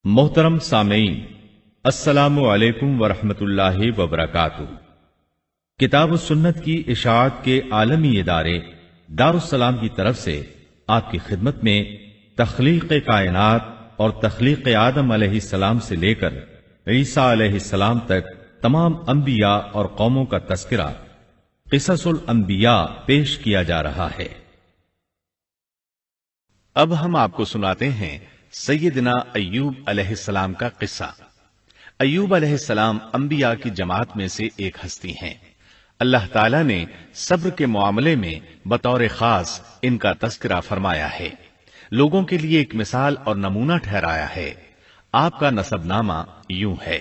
محترم سامعین، السلام علیکم ورحمۃ اللہ وبرکاتہ۔ کتاب و سنت کی اشاعت کے عالمی ادارے دارالسلام کی طرف سے آپ کی خدمت میں تخلیق کائنات اور تخلیق آدم علیہ السلام سے لے کر عیسیٰ علیہ السلام تک تمام انبیاء اور قوموں کا تذکرہ قصص الانبیاء پیش کیا جا رہا ہے۔ اب ہم آپ کو سناتے ہیں سیدنا ایوب علیہ السلام کا قصہ۔ ایوب علیہ السلام انبیاء کی جماعت میں سے ایک ہستی ہیں۔ اللہ تعالیٰ نے صبر کے معاملے میں بطور خاص ان کا تذکرہ فرمایا ہے، لوگوں کے لیے ایک مثال اور نمونہ ٹھہرایا ہے۔ آپ کا نسب نامہ یوں ہے: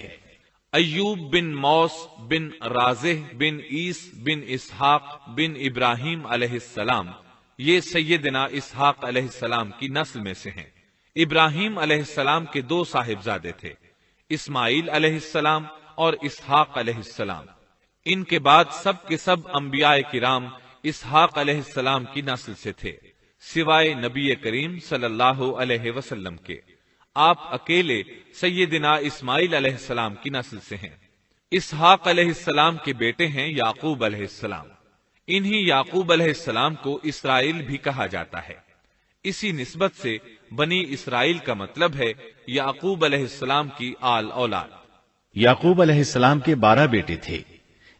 ایوب بن موس بن رازح بن عیس بن اسحاق بن ابراہیم علیہ السلام، یہ سیدنا اسحاق علیہ السلام کی نسل میں سے ہیں۔ ابراہیم علیہ السلام کے دو صاحبزادے تھے، اسماعیل علیہ السلام اور اسحاق علیہ السلام۔ ان کے بعد سب کے سب انبیاء کرام اسحاق علیہ السلام کی نسل سے تھے، سوائے نبی کریم صلی اللہ علیہ وسلم کے۔ آپ اکیلے سیدنا اسماعیل علیہ السلام کی نسل سے ہیں۔ اسحاق علیہ السلام کے بیٹے ہیں یعقوب علیہ السلام۔ انہی یعقوب علیہ السلام کو اسرائیل بھی کہا جاتا ہے۔ اسی نسبت سے بنی اسرائیل کا مطلب ہے یعقوب علیہ السلام کی آل اولاد۔ یعقوب علیہ السلام کے 12 بیٹے تھے۔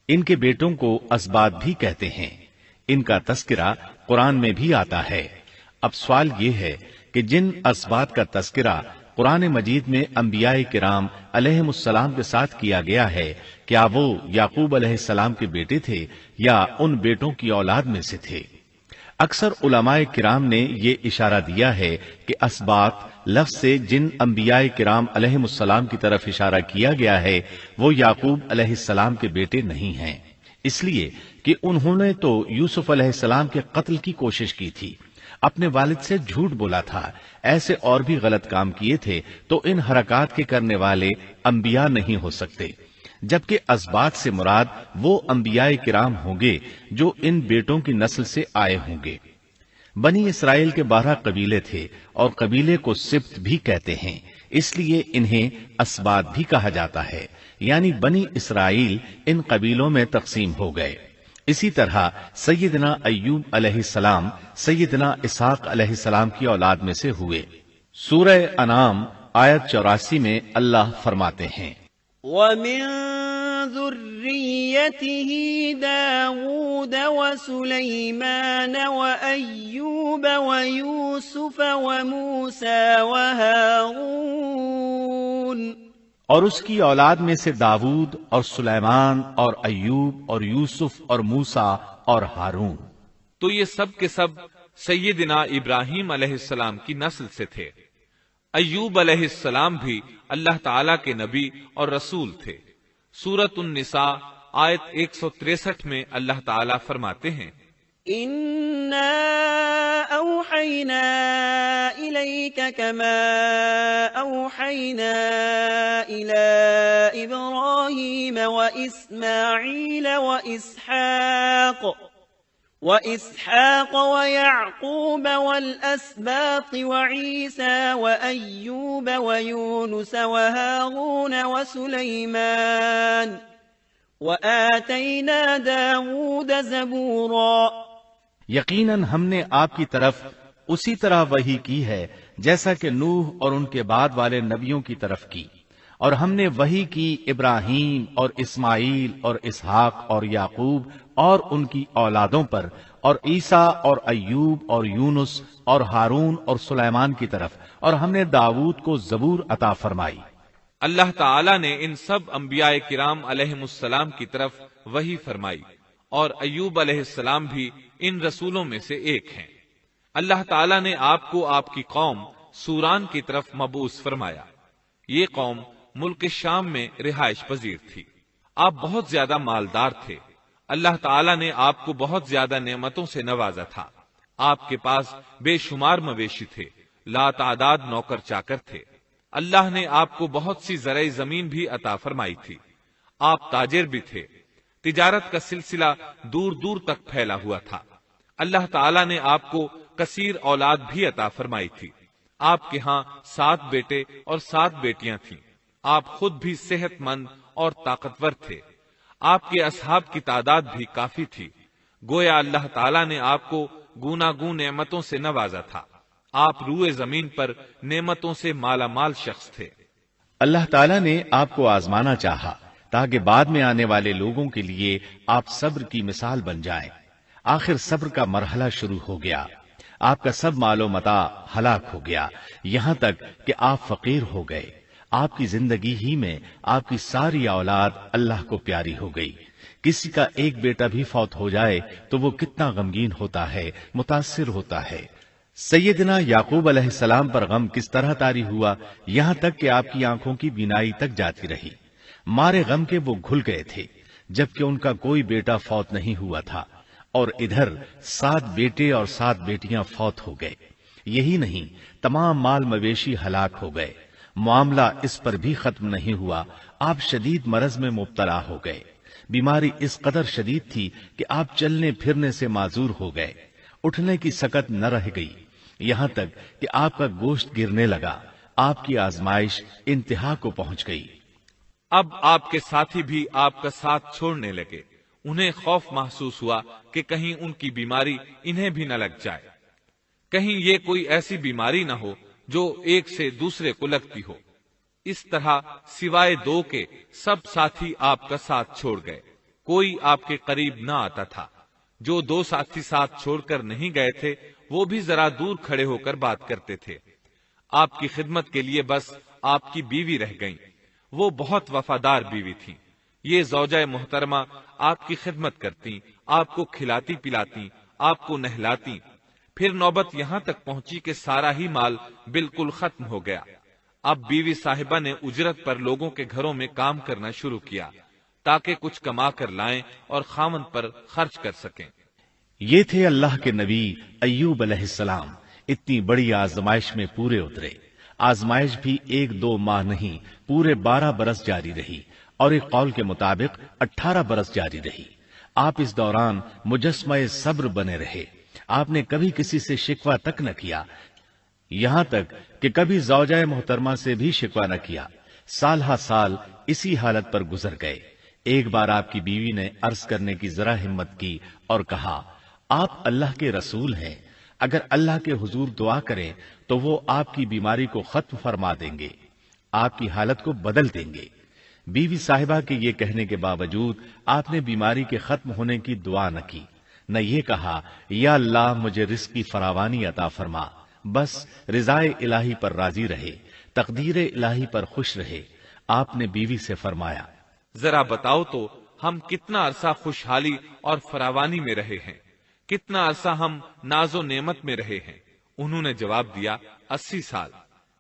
ان کے بیٹوں کو اسباط بھی کہتے ہیں۔ ان کا تذکرہ قرآن میں بھی آتا ہے۔ اب سوال یہ ہے کہ جن اسباط کا تذکرہ قرآن مجید میں انبیاء کرام علیہم السلام کے ساتھ کیا گیا ہے، کیا وہ یعقوب علیہ السلام کے بیٹے تھے یا ان بیٹوں کی اولاد میں سے تھے؟ اکثر علماء کرام نے یہ اشارہ دیا ہے کہ اسباط لفظ سے جن انبیاء کرام علیہم السلام کی طرف اشارہ کیا گیا ہے وہ یعقوب علیہ السلام کے بیٹے نہیں ہیں، اس لیے کہ انہوں نے تو یوسف علیہ السلام کے قتل کی کوشش کی تھی، اپنے والد سے جھوٹ بولا تھا، ایسے اور بھی غلط کام کیے تھے، تو ان حرکات کے کرنے والے انبیاء نہیں ہو سکتے، جبکہ اسباط سے مراد وہ انبیاء کرام ہوں گے جو ان بیٹوں کی نسل سے آئے ہوں گے۔ بنی اسرائیل کے 12 قبیلے تھے اور قبیلے کو سبط بھی کہتے ہیں، اس لیے انہیں اسباط بھی کہا جاتا ہے، یعنی بنی اسرائیل ان قبیلوں میں تقسیم ہو گئے۔ اسی طرح سیدنا ایوب علیہ السلام سیدنا اسحاق علیہ السلام کی اولاد میں سے ہوئے۔ سورہ انعام آیت 84 میں اللہ فرماتے ہیں: وَمِن ذُرِّيَّتِهِ دَاوُودَ وَسُلَيْمَانَ وَأَيُّوبَ وَيُوسُفَ وَمُوسَى وَهَارُونَ، اور اس کی اولاد میں سے داود اور سلیمان اور ایوب اور یوسف اور موسیٰ اور ہارون۔ تو یہ سب کے سب سیدنا ابراہیم علیہ السلام کی نسل سے تھے۔ ایوب علیہ السلام بھی اللہ تعالیٰ کے نبی اور رسول تھے۔ سورۃ النساء آیت 163 میں اللہ تعالیٰ فرماتے ہیں: إِنَّا أَوْحَيْنَا إِلَيْكَ كَمَا أَوْحَيْنَا إِلَىٰ إِبْرَاهِيمَ وَإِسْمَاعِيلَ وَإِسْحَاقَ وَيَعْقُوبَ وَالْأَسْبَاطِ وَعِيسَىٰ وَأَيُّوبَ وَيُونُسَ وَهَارُونَ وَسُلَيْمَانَ وَآتَيْنَا دَاوُودَ زَبُورًا۔ یقیناً ہم نے آپ کی طرف اسی طرح وحی کی ہے جیسا کہ نوح اور ان کے بعد والے نبیوں کی طرف کی، اور ہم نے وحی کی ابراہیم اور اسماعیل اور اسحاق اور یعقوب اور ان کی اولادوں پر، اور عیسیٰ اور ایوب اور یونس اور ہارون اور سلیمان کی طرف، اور ہم نے داود کو زبور عطا فرمائی۔ اللہ تعالیٰ نے ان سب انبیاء کرام علیہم السلام کی طرف وحی فرمائی، اور ایوب علیہ السلام بھی ان رسولوں میں سے ایک ہیں۔ اللہ تعالیٰ نے آپ کو آپ کی قوم سوران کی طرف مبعوث فرمایا۔ یہ قوم ملک شام میں رہائش پذیر تھی۔ آپ بہت زیادہ مالدار تھے۔ اللہ تعالیٰ نے آپ کو بہت زیادہ نعمتوں سے نوازا تھا۔ آپ کے پاس بے شمار مویشی تھے، لا تعداد نوکر چاکر تھے۔ اللہ نے آپ کو بہت سی زرعی زمین بھی عطا فرمائی تھی۔ آپ تاجر بھی تھے۔ تجارت کا سلسلہ دور دور تک پھیلا ہوا تھا۔ اللہ تعالیٰ نے آپ کو کثیر اولاد بھی عطا فرمائی تھی۔ آپ کے ہاں 7 بیٹے اور 7 بیٹیاں تھیں۔ آپ خود بھی صحت مند اور طاقتور تھے۔ آپ کے اصحاب کی تعداد بھی کافی تھی۔ گویا اللہ تعالیٰ نے آپ کو گوناگون نعمتوں سے نوازا تھا۔ آپ روئے زمین پر نعمتوں سے مالا مال شخص تھے۔ اللہ تعالیٰ نے آپ کو آزمانا چاہا تاکہ بعد میں آنے والے لوگوں کے لیے آپ صبر کی مثال بن جائیں۔ آخر صبر کا مرحلہ شروع ہو گیا۔ آپ کا سب مال و متاع ہلاک ہو گیا، یہاں تک کہ آپ فقیر ہو گئے۔ آپ کی زندگی ہی میں آپ کی ساری اولاد اللہ کو پیاری ہو گئی۔ کسی کا ایک بیٹا بھی فوت ہو جائے تو وہ کتنا غمگین ہوتا ہے، متاثر ہوتا ہے۔ سیدنا یعقوب علیہ السلام پر غم کس طرح طاری ہوا، یہاں تک کہ آپ کی آنکھوں کی بینائی تک جاتی رہی۔ مارے غم کے وہ گھل گئے تھے، جبکہ ان کا کوئی بیٹا فوت نہیں ہوا تھا، اور ادھر 7 بیٹے اور 7 بیٹیاں فوت ہو گئے۔ یہی نہیں، تمام مال مویشی ہلاک ہو گئے۔ معاملہ اس پر بھی ختم نہیں ہوا، آپ شدید مرض میں مبتلا ہو گئے۔ بیماری اس قدر شدید تھی کہ آپ چلنے پھرنے سے معذور ہو گئے، اٹھنے کی سکت نہ رہ گئی، یہاں تک کہ آپ کا گوشت گرنے لگا۔ آپ کی آزمائش انتہا کو پہنچ گئی۔ اب آپ کے ساتھی بھی آپ کا ساتھ چھوڑنے لگے۔ انہیں خوف محسوس ہوا کہ کہیں ان کی بیماری انہیں بھی نہ لگ جائے، کہیں یہ کوئی ایسی بیماری نہ ہو جو ایک سے دوسرے کو لگتی ہو۔ اس طرح سوائے 2 کے سب ساتھی آپ کا ساتھ چھوڑ گئے، کوئی آپ کے قریب نہ آتا تھا۔ جو 2 ساتھی ساتھ چھوڑ کر نہیں گئے تھے وہ بھی ذرا دور کھڑے ہو کر بات کرتے تھے۔ آپ کی خدمت کے لیے بس آپ کی بیوی رہ گئیں۔ وہ بہت وفادار بیوی تھی۔ یہ زوجہ محترمہ آپ کی خدمت کرتی، آپ کو کھلاتی پلاتی، آپ کو نہلاتی۔ پھر نوبت یہاں تک پہنچی کہ سارا ہی مال بالکل ختم ہو گیا۔ اب بیوی صاحبہ نے اجرت پر لوگوں کے گھروں میں کام کرنا شروع کیا تاکہ کچھ کما کر لائیں اور خاوند پر خرچ کر سکیں۔ یہ تھے اللہ کے نبی ایوب علیہ السلام، اتنی بڑی آزمائش میں پورے اترے۔ آزمائش بھی 1-2 ماہ نہیں، پورے 12 برس جاری رہی، اور ایک قول کے مطابق 18 برس جاری رہی۔ آپ اس دوران مجسمہ صبر بنے رہے۔ آپ نے کبھی کسی سے شکوہ تک نہ کیا، یہاں تک کہ کبھی زوجہ محترمہ سے بھی شکوہ نہ کیا۔ سال ہا سال اسی حالت پر گزر گئے۔ ایک بار آپ کی بیوی نے عرض کرنے کی ذرا ہمت کی اور کہا، آپ اللہ کے رسول ہیں، اگر اللہ کے حضور دعا کریں تو وہ آپ کی بیماری کو ختم فرما دیں گے، آپ کی حالت کو بدل دیں گے۔ بیوی صاحبہ کے یہ کہنے کے باوجود آپ نے بیماری کے ختم ہونے کی دعا نہ کی، نہ یہ کہا یا اللہ مجھے رزق کی فراوانی عطا فرما، بس رضائے الہی پر راضی رہے، تقدیر الہی پر خوش رہے۔ آپ نے بیوی سے فرمایا، ذرا بتاؤ تو ہم کتنا عرصہ خوشحالی اور فراوانی میں رہے ہیں، کتنا عرصہ ہم ناز و نعمت میں رہے ہیں؟ انہوں نے جواب دیا، 80 سال۔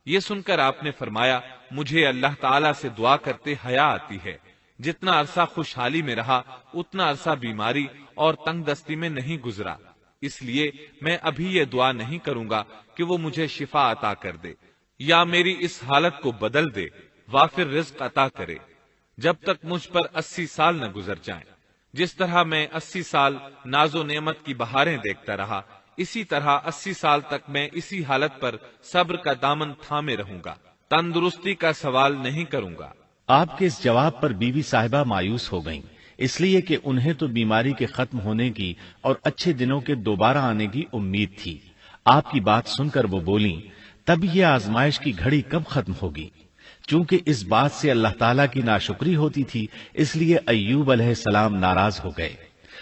یہ سن کر آپ نے فرمایا، مجھے اللہ تعالیٰ سے دعا کرتے حیا آتی ہے، جتنا عرصہ خوشحالی میں رہا اتنا عرصہ بیماری اور تنگ دستی میں نہیں گزرا، اس لیے میں ابھی یہ دعا نہیں کروں گا کہ وہ مجھے شفا عطا کر دے یا میری اس حالت کو بدل دے، وافر رزق عطا کرے، جب تک مجھ پر 80 سال نہ گزر جائیں۔ جس طرح میں 80 سال ناز و نعمت کی بہاریں دیکھتا رہا، اسی طرح 80 سال تک میں اسی حالت پر صبر کا دامن تھامے رہوں گا، تندرستی کا سوال نہیں کروں گا۔ آپ کے اس جواب پر بیوی صاحبہ مایوس ہو گئیں، اس لیے کہ انہیں تو بیماری کے ختم ہونے کی اور اچھے دنوں کے دوبارہ آنے کی امید تھی۔ آپ کی بات سن کر وہ بولیں، تب یہ آزمائش کی گھڑی کب ختم ہوگی؟ چونکہ اس بات سے اللہ تعالیٰ کی ناشکری ہوتی تھی، اس لیے ایوب علیہ السلام ناراض ہو گئے۔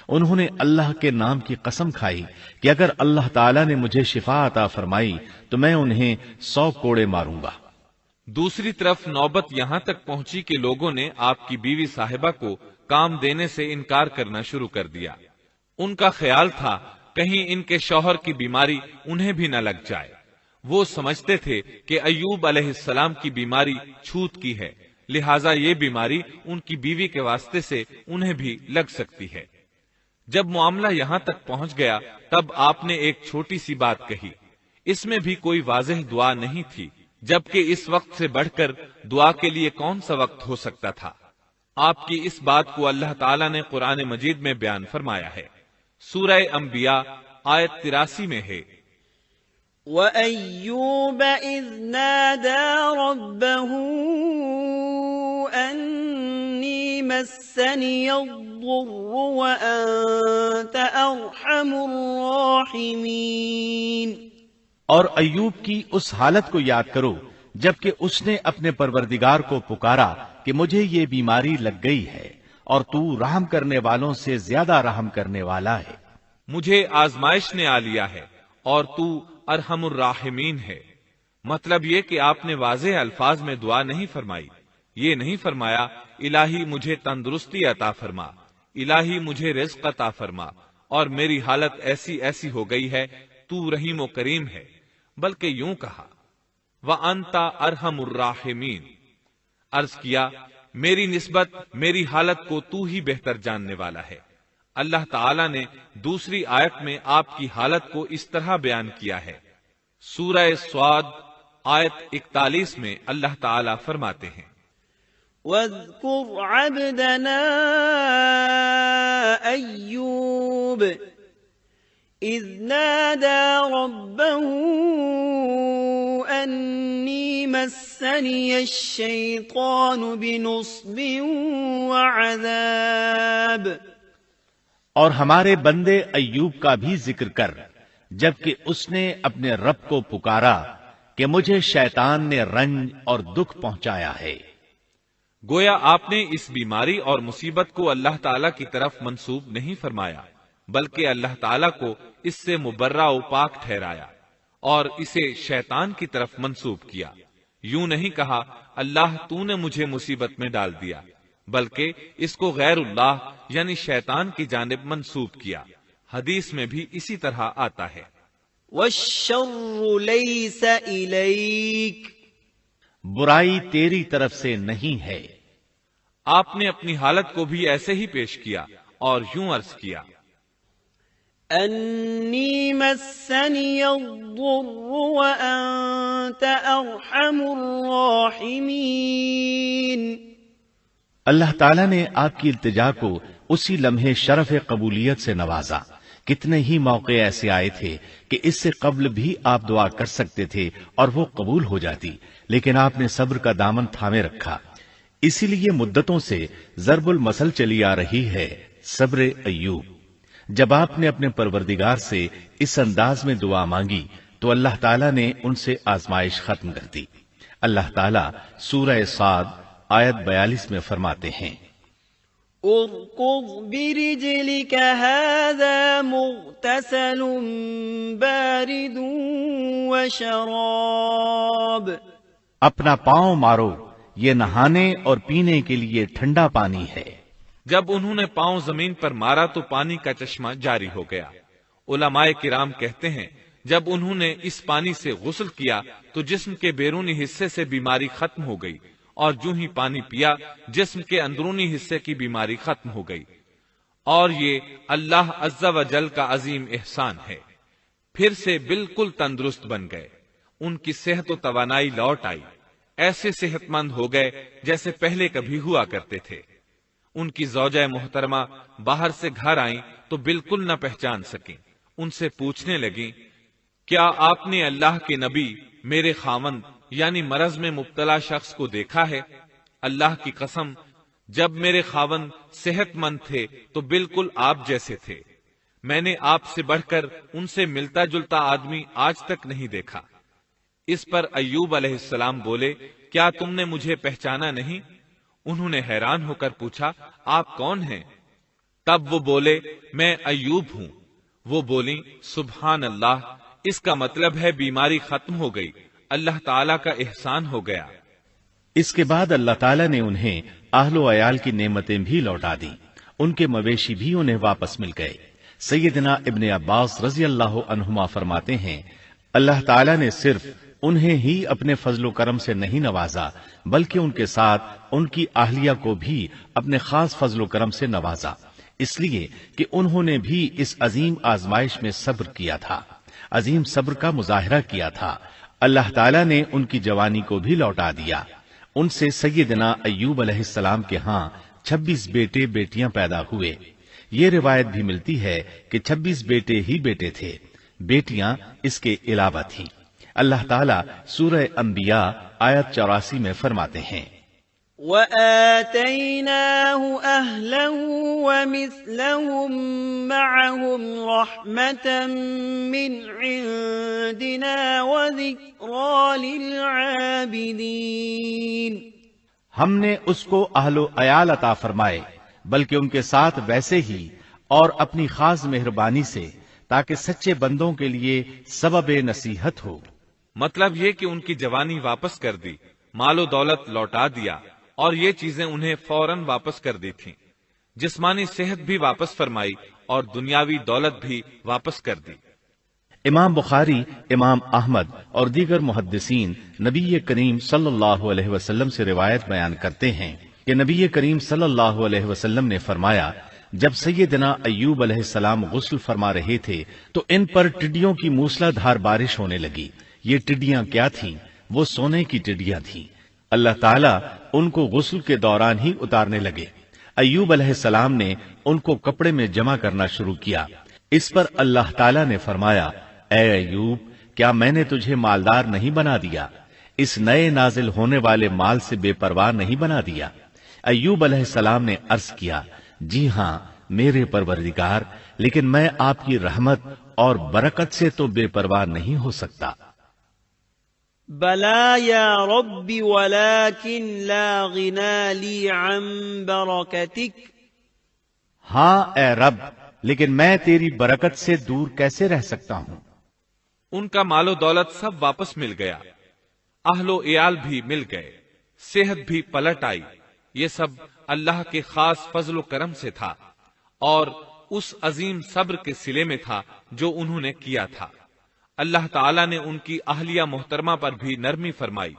انہوں نے اللہ کے نام کی قسم کھائی کہ اگر اللہ تعالیٰ نے مجھے شفا عطا فرمائی تو میں انہیں 100 کوڑے ماروں گا۔ دوسری طرف نوبت یہاں تک پہنچی کہ لوگوں نے آپ کی بیوی صاحبہ کو کام دینے سے انکار کرنا شروع کر دیا۔ ان کا خیال تھا کہیں ان کے شوہر کی بیماری انہیں بھی نہ لگ جائے۔ وہ سمجھتے تھے کہ ایوب علیہ السلام کی بیماری چھوت کی ہے، لہٰذا یہ بیماری ان کی بیوی کے واسطے سے انہیں بھی لگ سکتی ہے۔ جب معاملہ یہاں تک پہنچ گیا تب آپ نے ایک چھوٹی سی بات کہی، اس میں بھی کوئی واضح دعا نہیں تھی، جبکہ اس وقت سے بڑھ کر دعا کے لیے کون سا وقت ہو سکتا تھا؟ آپ کی اس بات کو اللہ تعالیٰ نے قرآن مجید میں بیان فرمایا ہے۔ سورہ انبیاء آیت 83 میں ہے، وَأَيُّوبَ إِذْ نَادَى رَبَّهُ أَنِّي مَسَّنِيَ الضُّرُّ وَأَنْتَ أَرْحَمُ الرَّاحِمِينَ۔ اور ایوب کی اس حالت کو یاد کرو جبکہ اس نے اپنے پروردگار کو پکارا کہ مجھے یہ بیماری لگ گئی ہے اور تو رحم کرنے والوں سے زیادہ رحم کرنے والا ہے۔ مجھے آزمائش نے آ لیا ہے اور تو ارحم الراحمین ہے۔ مطلب یہ کہ آپ نے واضح الفاظ میں دعا نہیں فرمائی، یہ نہیں فرمایا الہی مجھے تندرستی عطا فرما، الہی مجھے رزق عطا فرما اور میری حالت ایسی ایسی ہو گئی ہے، تو رحیم و کریم ہے، بلکہ یوں کہا وَأَنْتَ أَرْحَمُ الرَّاحِمِينَ، عرض کیا میری نسبت میری حالت کو تو ہی بہتر جاننے والا ہے۔ اللہ تعالی نے دوسری آیت میں آپ کی حالت کو اس طرح بیان کیا ہے۔ سورہ صاد آیت 41 میں اللہ تعالی فرماتے ہیں وَاذْكُرْ عَبْدَنَا أَيُّوبَ إِذْ نَادَى رَبَّهُ أَنِّي مَسَّنِيَ الشَّيْطَانُ بِنُصْبٍ وَعَذَابٍ۔ اور ہمارے بندے ایوب کا بھی ذکر کر جبکہ اس نے اپنے رب کو پکارا کہ مجھے شیطان نے رنج اور دکھ پہنچایا ہے۔ گویا آپ نے اس بیماری اور مصیبت کو اللہ تعالی کی طرف منسوب نہیں فرمایا، بلکہ اللہ تعالی کو اس سے مبرہ و پاک ٹھہرایا اور اسے شیطان کی طرف منسوب کیا۔ یوں نہیں کہا اللہ تو نے مجھے مصیبت میں ڈال دیا، بلکہ اس کو غیر اللہ یعنی شیطان کی جانب منسوب کیا۔ حدیث میں بھی اسی طرح آتا ہے وَالشَّرُّ لَيْسَ إِلَيْكَ، برائی تیری طرف سے نہیں ہے۔ آپ نے اپنی حالت کو بھی ایسے ہی پیش کیا اور یوں عرض کیا أَنِّي مَسَّنِيَ الضُّرُّ وَأَنْتَ أَرْحَمُ الرَّاحِمِينَ۔ اللہ تعالیٰ نے آپ کی التجا کو اسی لمحے شرف قبولیت سے نوازا۔ کتنے ہی موقع ایسے آئے تھے کہ اس سے قبل بھی آپ دعا کر سکتے تھے اور وہ قبول ہو جاتی، لیکن آپ نے صبر کا دامن تھامے رکھا۔ اسی لیے مدتوں سے ضرب المثل چلی آ رہی ہے صبر ایوب۔ جب آپ نے اپنے پروردگار سے اس انداز میں دعا مانگی تو اللہ تعالیٰ نے ان سے آزمائش ختم کر دی۔ اللہ تعالیٰ سورہ صاد آیت 42 میں فرماتے ہیں اركض برجلك هذا مغتسل بارد وشراب، اپنا پاؤں مارو، یہ نہانے اور پینے کے لیے ٹھنڈا پانی ہے۔ جب انہوں نے پاؤں زمین پر مارا تو پانی کا چشمہ جاری ہو گیا۔ علماء کرام کہتے ہیں جب انہوں نے اس پانی سے غسل کیا تو جسم کے بیرونی حصے سے بیماری ختم ہو گئی، اور جو ہی پانی پیا جسم کے اندرونی حصے کی بیماری ختم ہو گئی، اور یہ اللہ عز و جل کا عظیم احسان ہے۔ پھر سے بالکل تندرست بن گئے، ان کی صحت و توانائی لوٹ آئی، ایسے صحت مند ہو گئے جیسے پہلے کبھی ہوا کرتے تھے۔ ان کی زوجہ محترمہ باہر سے گھر آئیں تو بالکل نہ پہچان سکیں۔ ان سے پوچھنے لگیں کیا آپ نے اللہ کے نبی میرے خاوند یعنی مرض میں مبتلا شخص کو دیکھا ہے؟ اللہ کی قسم جب میرے خاوند صحت مند تھے تو بالکل آپ جیسے تھے، میں نے آپ سے بڑھ کر ان سے ملتا جلتا آدمی آج تک نہیں دیکھا۔ اس پر ایوب علیہ السلام بولے کیا تم نے مجھے پہچانا نہیں؟ انہوں نے حیران ہو کر پوچھا آپ کون ہیں؟ تب وہ بولے میں ایوب ہوں۔ وہ بولیں سبحان اللہ، اس کا مطلب ہے بیماری ختم ہو گئی، اللہ تعالیٰ کا احسان ہو گیا۔ اس کے بعد اللہ تعالیٰ نے انہیں اہل و عیال کی نعمتیں بھی لوٹا دیں، ان کے مویشی بھی انہیں واپس مل گئے۔ سیدنا ابن عباس رضی اللہ عنہما فرماتے ہیں اللہ تعالیٰ نے صرف انہیں ہی اپنے فضل و کرم سے نہیں نوازا بلکہ ان کے ساتھ ان کی اہلیہ کو بھی اپنے خاص فضل و کرم سے نوازا، اس لیے کہ انہوں نے بھی اس عظیم آزمائش میں صبر کیا تھا، عظیم صبر کا مظاہرہ کیا تھا۔ اللہ تعالیٰ نے ان کی جوانی کو بھی لوٹا دیا۔ ان سے سیدنا ایوب علیہ السلام کے ہاں 26 بیٹے بیٹیاں پیدا ہوئے۔ یہ روایت بھی ملتی ہے کہ 26 بیٹے ہی بیٹے تھے۔ بیٹیاں اس کے علاوہ تھیں۔ اللہ تعالیٰ سورہ انبیاء آیت 84 میں فرماتے ہیں، وَآتَيْنَاهُ أَهْلَهُ وَمِثْلَهُم مَّعَهُمْ رَحْمَةً مِّنْ عِندِنَا وَذِكْرَىٰ لِلْعَابِدِينَ۔ ہم نے اس کو اہل و عیال عطا فرمائے، بلکہ ان کے ساتھ ویسے ہی اور اپنی خاص مہربانی سے، تاکہ سچے بندوں کے لیے سبب نصیحت ہو۔ مطلب یہ کہ ان کی جوانی واپس کر دی، مال و دولت لوٹا دیا، اور یہ چیزیں انہیں فوراً واپس کر دی تھیں۔ جسمانی صحت بھی واپس فرمائی اور دنیاوی دولت بھی واپس کر دی۔ امام بخاری، امام احمد اور دیگر محدثین نبی کریم صلی اللہ علیہ وسلم سے روایت بیان کرتے ہیں کہ نبی کریم صلی اللہ علیہ وسلم نے فرمایا، جب سیدنا ایوب علیہ السلام غسل فرما رہے تھے تو ان پر ٹڈیوں کی موسلا دھار بارش ہونے لگی۔ یہ ٹڈیاں کیا تھیں؟ وہ سونے کی ٹڈیاں تھیں۔ اللہ تعالیٰ ان کو غسل کے دوران ہی اتارنے لگے۔ ایوب علیہ السلام نے ان کو کپڑے میں جمع کرنا شروع کیا۔ اس پر اللہ تعالیٰ نے فرمایا، اے ایوب، کیا میں نے تجھے مالدار نہیں بنا دیا؟ اس نئے نازل ہونے والے مال سے بے پرواہ نہیں بنا دیا؟ ایوب علیہ السلام نے عرض کیا، جی ہاں میرے پروردگار، لیکن میں آپ کی رحمت اور برکت سے تو بے پرواہ نہیں ہو سکتا۔ بلا یا رب ولكن لا غنى لي عن برکتک۔ ہاں اے رب، لیکن میں تیری برکت سے دور کیسے رہ سکتا ہوں؟ ان کا مال و دولت سب واپس مل گیا، اہل و عیال بھی مل گئے، صحت بھی پلٹ آئی۔ یہ سب اللہ کے خاص فضل و کرم سے تھا اور اس عظیم صبر کے صلے میں تھا جو انہوں نے کیا تھا۔ اللہ تعالیٰ نے ان کی اہلیہ محترمہ پر بھی نرمی فرمائی،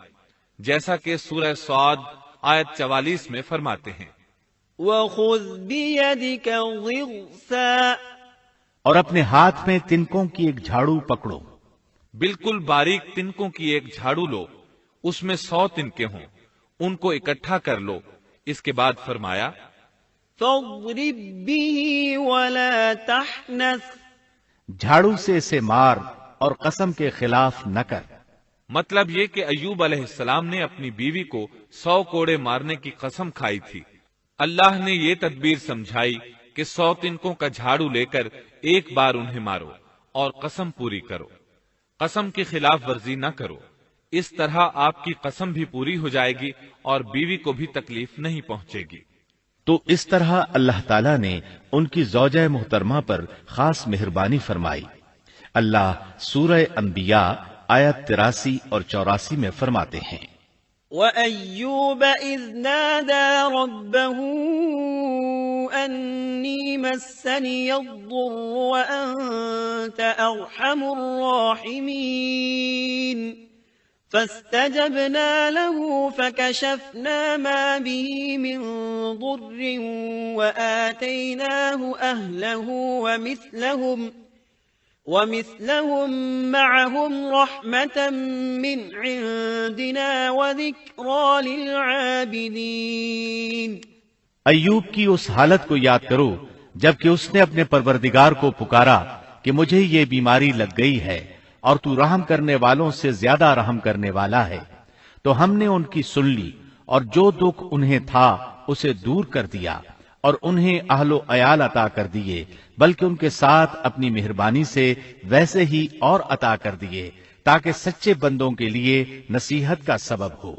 جیسا کہ سورہ صاد آیت 44 میں فرماتے ہیں، وَخُذْ بِيَدِكَ ضِغْثًا۔ اور اپنے ہاتھ میں تنکوں کی ایک جھاڑو پکڑو۔ بالکل باریک تنکوں کی ایک جھاڑو لو، اس میں 100 تنکے ہوں، ان کو اکٹھا کر لو۔ اس کے بعد فرمایا، فَاضْرِب بِّهِ وَلَا تَحْنَثْ۔ جھاڑو سے اسے مار اور قسم کے خلاف نہ کر۔ مطلب یہ کہ ایوب علیہ السلام نے اپنی بیوی کو 100 کوڑے مارنے کی قسم کھائی تھی۔ اللہ نے یہ تدبیر سمجھائی کہ 100 تنکوں کا جھاڑو لے کر ایک بار انہیں مارو اور قسم پوری کرو، قسم کی خلاف ورزی نہ کرو۔ اس طرح آپ کی قسم بھی پوری ہو جائے گی اور بیوی کو بھی تکلیف نہیں پہنچے گی۔ تو اس طرح اللہ تعالیٰ نے ان کی زوجہ محترمہ پر خاص مہربانی فرمائی۔ اللہ سورہ انبیاء آیت 83 اور 84 میں فرماتے ہیں، وَأَيُّوبَ إِذْ نَادَى رَبَّهُ أَنِّي مَسَّنِيَ الضُّرُّ وَأَنْتَ أَرْحَمُ الرَّاحِمِينَ فَاسْتَجَبْنَا لَهُ فَكَشَفْنَا مَا بِهِ مِنْ ضُرٍّ وَآتَيْنَاهُ أَهْلَهُ وَمِثْلَهُمْ مَعَهُمْ رَحْمَةً مِّنْ عِنْدِنَا وَذِكْرَىٰ لِلْعَابِدِينَ۔ ایوب کی اس حالت کو یاد کرو جبکہ اس نے اپنے پروردگار کو پکارا کہ مجھے یہ بیماری لگ گئی ہے اور تو رحم کرنے والوں سے زیادہ رحم کرنے والا ہے۔ تو ہم نے ان کی سن لی اور جو دکھ انہیں تھا اسے دور کر دیا اور انہیں اہل و عیال عطا کر دیے، بلکہ ان کے ساتھ اپنی مہربانی سے ویسے ہی اور عطا کر دیے تاکہ سچے بندوں کے لیے نصیحت کا سبب ہو۔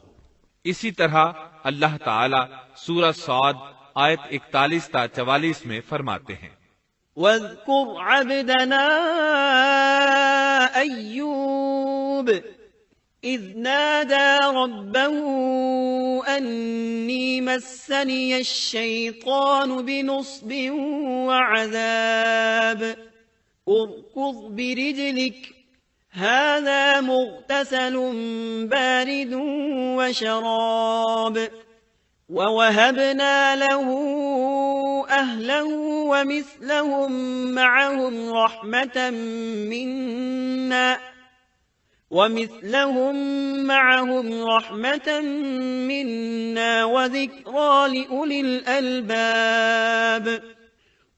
اسی طرح اللہ تعالی سورہ صاد آیت 41 تا 44 میں فرماتے ہیں، وَاذْكُرْ عَبْدَنَا أَيُّوبَ إِذْ نَادَى رَبَّهُ أَنِّي مَسَّنِيَ الشَّيْطَانُ بِنُصْبٍ وَعَذَابٍ ارْكُضْ بِرِجْلِكَ هَذَا مُغْتَسَلٌ بَارِدٌ وَشَرَابٌ وَوَهَبْنَا لَهُ أَهْلَهُ وَمِثْلَهُم مَّعَهُمْ رَحْمَةً مِّنَّا وَذِكْرَىٰ لِأُولِي الْأَلْبَابِ۔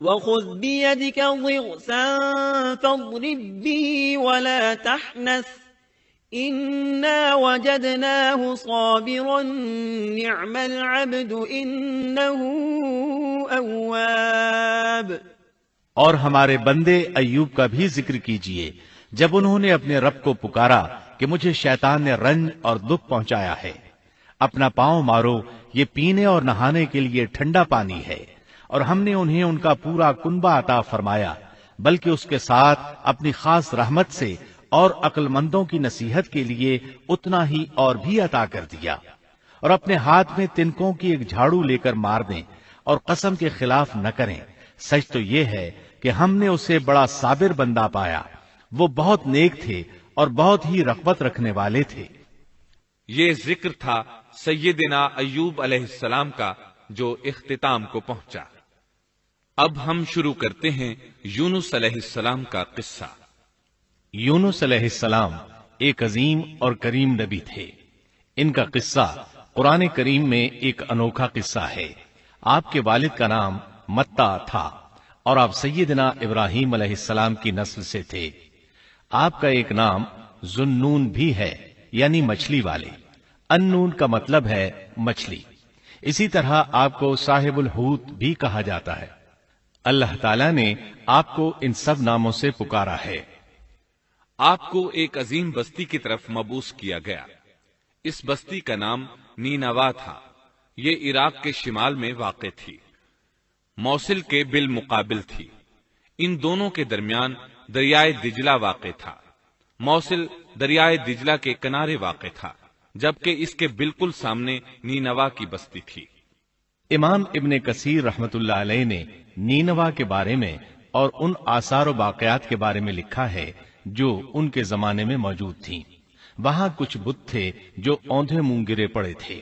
وَخُذْ بِيَدِكَ ضِغْثًا فَاضْرِب بِّهِ وَلَا تَحْنَثْ إِنَّا وَجَدْنَاهُ صَابِرًا نِعْمَ الْعَبْدُ إِنَّهُ أَوَّابٌ۔ اور ہمارے بندے ایوب کا بھی ذکر کیجئے جب انہوں نے اپنے رب کو پکارا کہ مجھے شیطان نے رنج اور دکھ پہنچایا ہے، اپنا پاؤں مارو، یہ پینے اور نہانے کے لیے ٹھنڈا پانی ہے، اور ہم نے انہیں ان کا پورا کنبہ عطا فرمایا، بلکہ اس کے ساتھ اپنی خاص رحمت سے اور عقل مندوں کی نصیحت کے لیے اتنا ہی اور بھی عطا کر دیا۔ اور اپنے ہاتھ میں تنکوں کی ایک جھاڑو لے کر مار دیں اور قسم کے خلاف نہ کریں، سچ تو یہ ہے کہ ہم نے اسے بڑا صابر بندہ پایا، وہ بہت نیک تھے اور بہت ہی رغبت رکھنے والے تھے۔ یہ ذکر تھا سیدنا ایوب علیہ السلام کا جو اختتام کو پہنچا۔ اب ہم شروع کرتے ہیں یونس علیہ السلام کا قصہ۔ یونس علیہ السلام ایک عظیم اور کریم نبی تھے۔ ان کا قصہ قرآن کریم میں ایک انوکھا قصہ ہے۔ آپ کے والد کا نام متا تھا اور آپ سیدنا ابراہیم علیہ السلام کی نسل سے تھے۔ آپ کا ایک نام ذُنُّون بھی ہے، یعنی مچھلی والے۔ ان-نون کا مطلب ہے مچھلی۔ اسی طرح آپ کو صاحب الحوت بھی کہا جاتا ہے۔ اللہ تعالیٰ نے آپ کو ان سب ناموں سے پکارا ہے۔ آپ کو ایک عظیم بستی کی طرف مبعوث کیا گیا۔ اس بستی کا نام نینوا تھا۔ یہ عراق کے شمال میں واقع تھی، موصل کے بالمقابل تھی۔ ان دونوں کے درمیان دریائے دجلہ واقع تھا۔ موصل دریائے دجلہ کے کنارے واقع تھا، جبکہ اس کے بالکل سامنے نینوا کی بستی تھی۔ امام ابن کثیر رحمت اللہ علیہ نے نینوا کے بارے میں اور ان آثار و باقیات کے بارے میں لکھا ہے جو ان کے زمانے میں موجود تھیں۔ وہاں کچھ بت تھے جو اوندھے منہ گرے پڑے تھے۔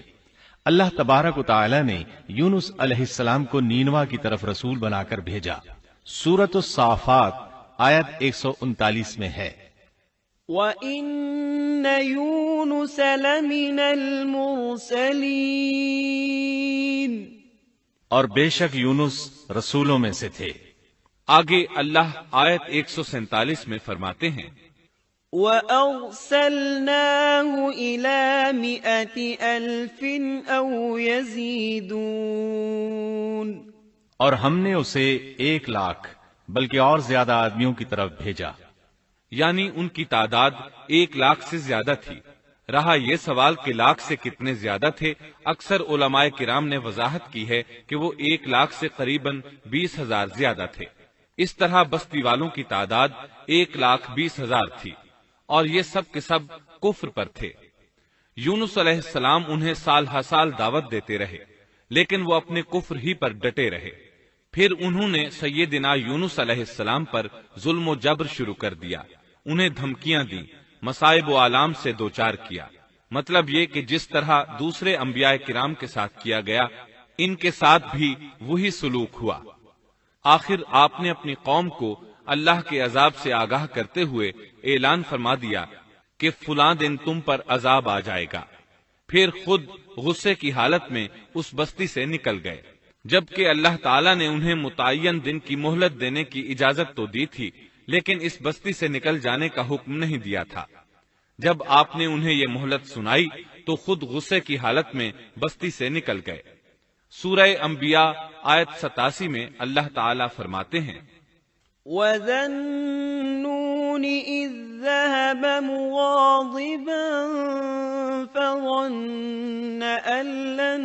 اللہ تبارک و تعالی نے یونس علیہ السلام کو نینوا کی طرف رسول بنا کر بھیجا۔ سورۃ الصافات آیت 139 میں ہے، وَإِنَّ يُونُسَ لَمِنَ الْمُرْسَلِينَ، اور بے شک یونس رسولوں میں سے تھے۔ آگے اللہ آیت 147 میں فرماتے ہیں، وَأَرْسَلْنَاهُ إِلَى 100,000 أَوْ يَزِيدُونَ، اور ہم نے اسے 100,000 بلکہ اور زیادہ آدمیوں کی طرف بھیجا۔ یعنی ان کی تعداد 100,000 سے زیادہ تھی۔ رہا یہ سوال کہ لاکھ سے کتنے زیادہ تھے، اکثر علماء کرام نے وضاحت کی ہے کہ وہ 100,000 سے قریباً 20,000 زیادہ تھے۔ اس طرح بستی والوں کی تعداد 1,20,000 تھی، اور یہ سب کے سب کفر پر تھے۔ یونس علیہ السلام انہیں سال ہر سال دعوت دیتے رہے، لیکن وہ اپنے کفر ہی پر ڈٹے رہے۔ پھر انہوں نے سیدنا یونس علیہ السلام پر ظلم و جبر شروع کر دیا، انہیں دھمکیاں دیں، مصائب و آلام سے دوچار کیا۔ مطلب یہ کہ جس طرح دوسرے انبیاء کرام کے ساتھ کیا گیا، ان کے ساتھ بھی وہی سلوک ہوا۔ آخر آپ نے اپنی قوم کو اللہ کے عذاب سے آگاہ کرتے ہوئے اعلان فرما دیا کہ فلاں دن تم پر عذاب آ جائے گا۔ پھر خود غصے کی حالت میں اس بستی سے نکل گئے، جبکہ اللہ تعالیٰ نے انہیں متعین دن کی مہلت دینے کی اجازت تو دی تھی، لیکن اس بستی سے نکل جانے کا حکم نہیں دیا تھا۔ جب آپ نے انہیں یہ مہلت سنائی تو خود غصے کی حالت میں بستی سے نکل گئے۔ سورہ انبیاء آیت 87 میں اللہ تعالیٰ فرماتے ہیں، وَذَا النُّونِ إِذ ذَّهَبَ مُغَاضِبًا فَظَنَّ أَن لَّن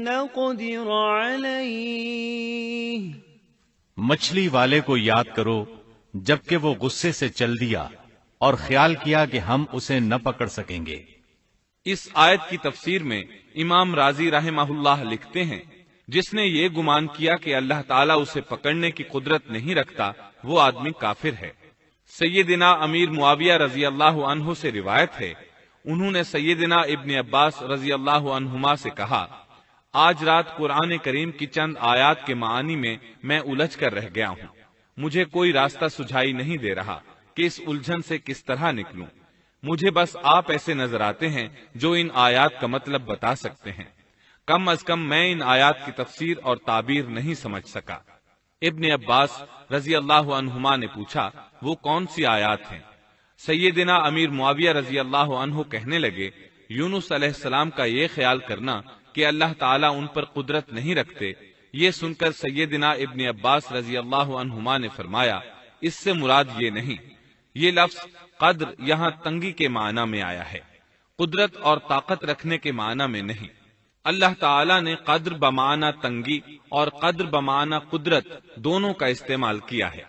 نَّقْدِرَ عَلَيْهِ، مچھلی والے کو یاد کرو جبکہ وہ غصے سے چل دیا اور خیال کیا کہ ہم اسے نہ پکڑ سکیں گے۔ اس آیت کی تفسیر میں امام رازی رحمہ اللہ لکھتے ہیں، جس نے یہ گمان کیا کہ اللہ تعالیٰ اسے پکڑنے کی قدرت نہیں رکھتا، وہ آدمی کافر ہے۔ سیدنا امیر معاویہ رضی اللہ عنہ سے روایت ہے، انہوں نے سیدنا ابن عباس رضی اللہ عنہما سے کہا، آج رات قرآن کریم کی چند آیات کے معانی میں میں الجھ کر رہ گیا ہوں، مجھے کوئی راستہ سجھائی نہیں دے رہا کہ اس الجھن سے کس طرح نکلوں۔ مجھے بس آپ ایسے نظر آتے ہیں جو ان آیات کا مطلب بتا سکتے ہیں، کم از کم میں ان آیات کی تفسیر اور تعبیر نہیں سمجھ سکا۔ ابن عباس رضی اللہ عنہما نے پوچھا وہ کون سی آیات ہیں؟ سیدنا امیر معاویہ رضی اللہ عنہ کہنے لگے یونس علیہ السلام کا یہ خیال کرنا کہ اللہ تعالیٰ ان پر قدرت نہیں رکھتے، یہ سن کر سیدنا ابن عباس رضی اللہ عنہما نے فرمایا اس سے مراد یہ نہیں، یہ لفظ قدر یہاں تنگی کے معنی میں آیا ہے، قدرت اور طاقت رکھنے کے معنی میں نہیں۔ اللہ تعالیٰ نے قدر بمعنی تنگی اور قدر بمعنی قدرت دونوں کا استعمال کیا ہے۔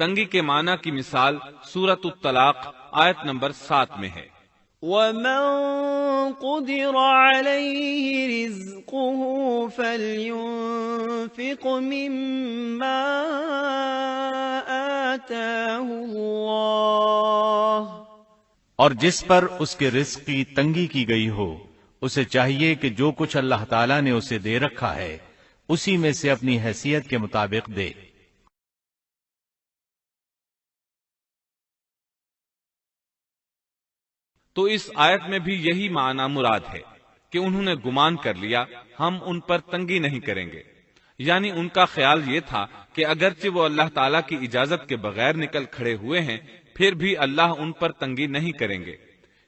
تنگی کے معنی کی مثال سورۃ الطلاق آیت نمبر 7 میں ہے، وَمَن قُدِرَ عَلَيْهِ رِزْقُهُ فَلْيُنْفِقْ مِمَّا آتَاهُ اللَّهُ، اور جس پر اس کے رزق کی تنگی کی گئی ہو اسے چاہیے کہ جو کچھ اللہ تعالیٰ نے اسے دے رکھا ہے اسی میں سے اپنی حیثیت کے مطابق دے۔ تو اس آیت میں بھی یہی معنی مراد ہے کہ انہوں نے گمان کر لیا ہم ان پر تنگی نہیں کریں گے، یعنی ان کا خیال یہ تھا کہ اگرچہ وہ اللہ تعالیٰ کی اجازت کے بغیر نکل کھڑے ہوئے ہیں پھر بھی اللہ ان پر تنگی نہیں کریں گے،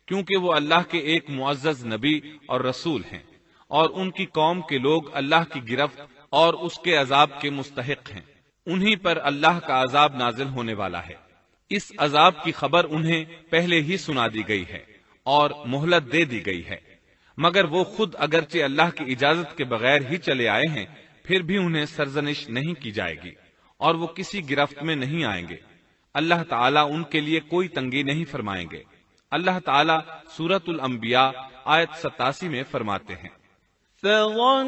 کیونکہ وہ اللہ کے ایک معزز نبی اور رسول ہیں، اور ان کی قوم کے لوگ اللہ کی گرفت اور اس کے عذاب کے مستحق ہیں، انہی پر اللہ کا عذاب نازل ہونے والا ہے۔ اس عذاب کی خبر انہیں پہلے ہی سنا دی گئی ہے اور مہلت دے دی گئی ہے، مگر وہ خود اگرچہ اللہ کی اجازت کے بغیر ہی چلے آئے ہیں پھر بھی انہیں سرزنش نہیں کی جائے گی اور وہ کسی گرفت میں نہیں آئیں گے۔ اللہ تعالیٰ ان کے لیے کوئی تنگی نہیں فرمائیں گے۔ اللہ تعالیٰ سورۃ الانبیاء آیت 87 میں فرماتے ہیں، فَظَنَّ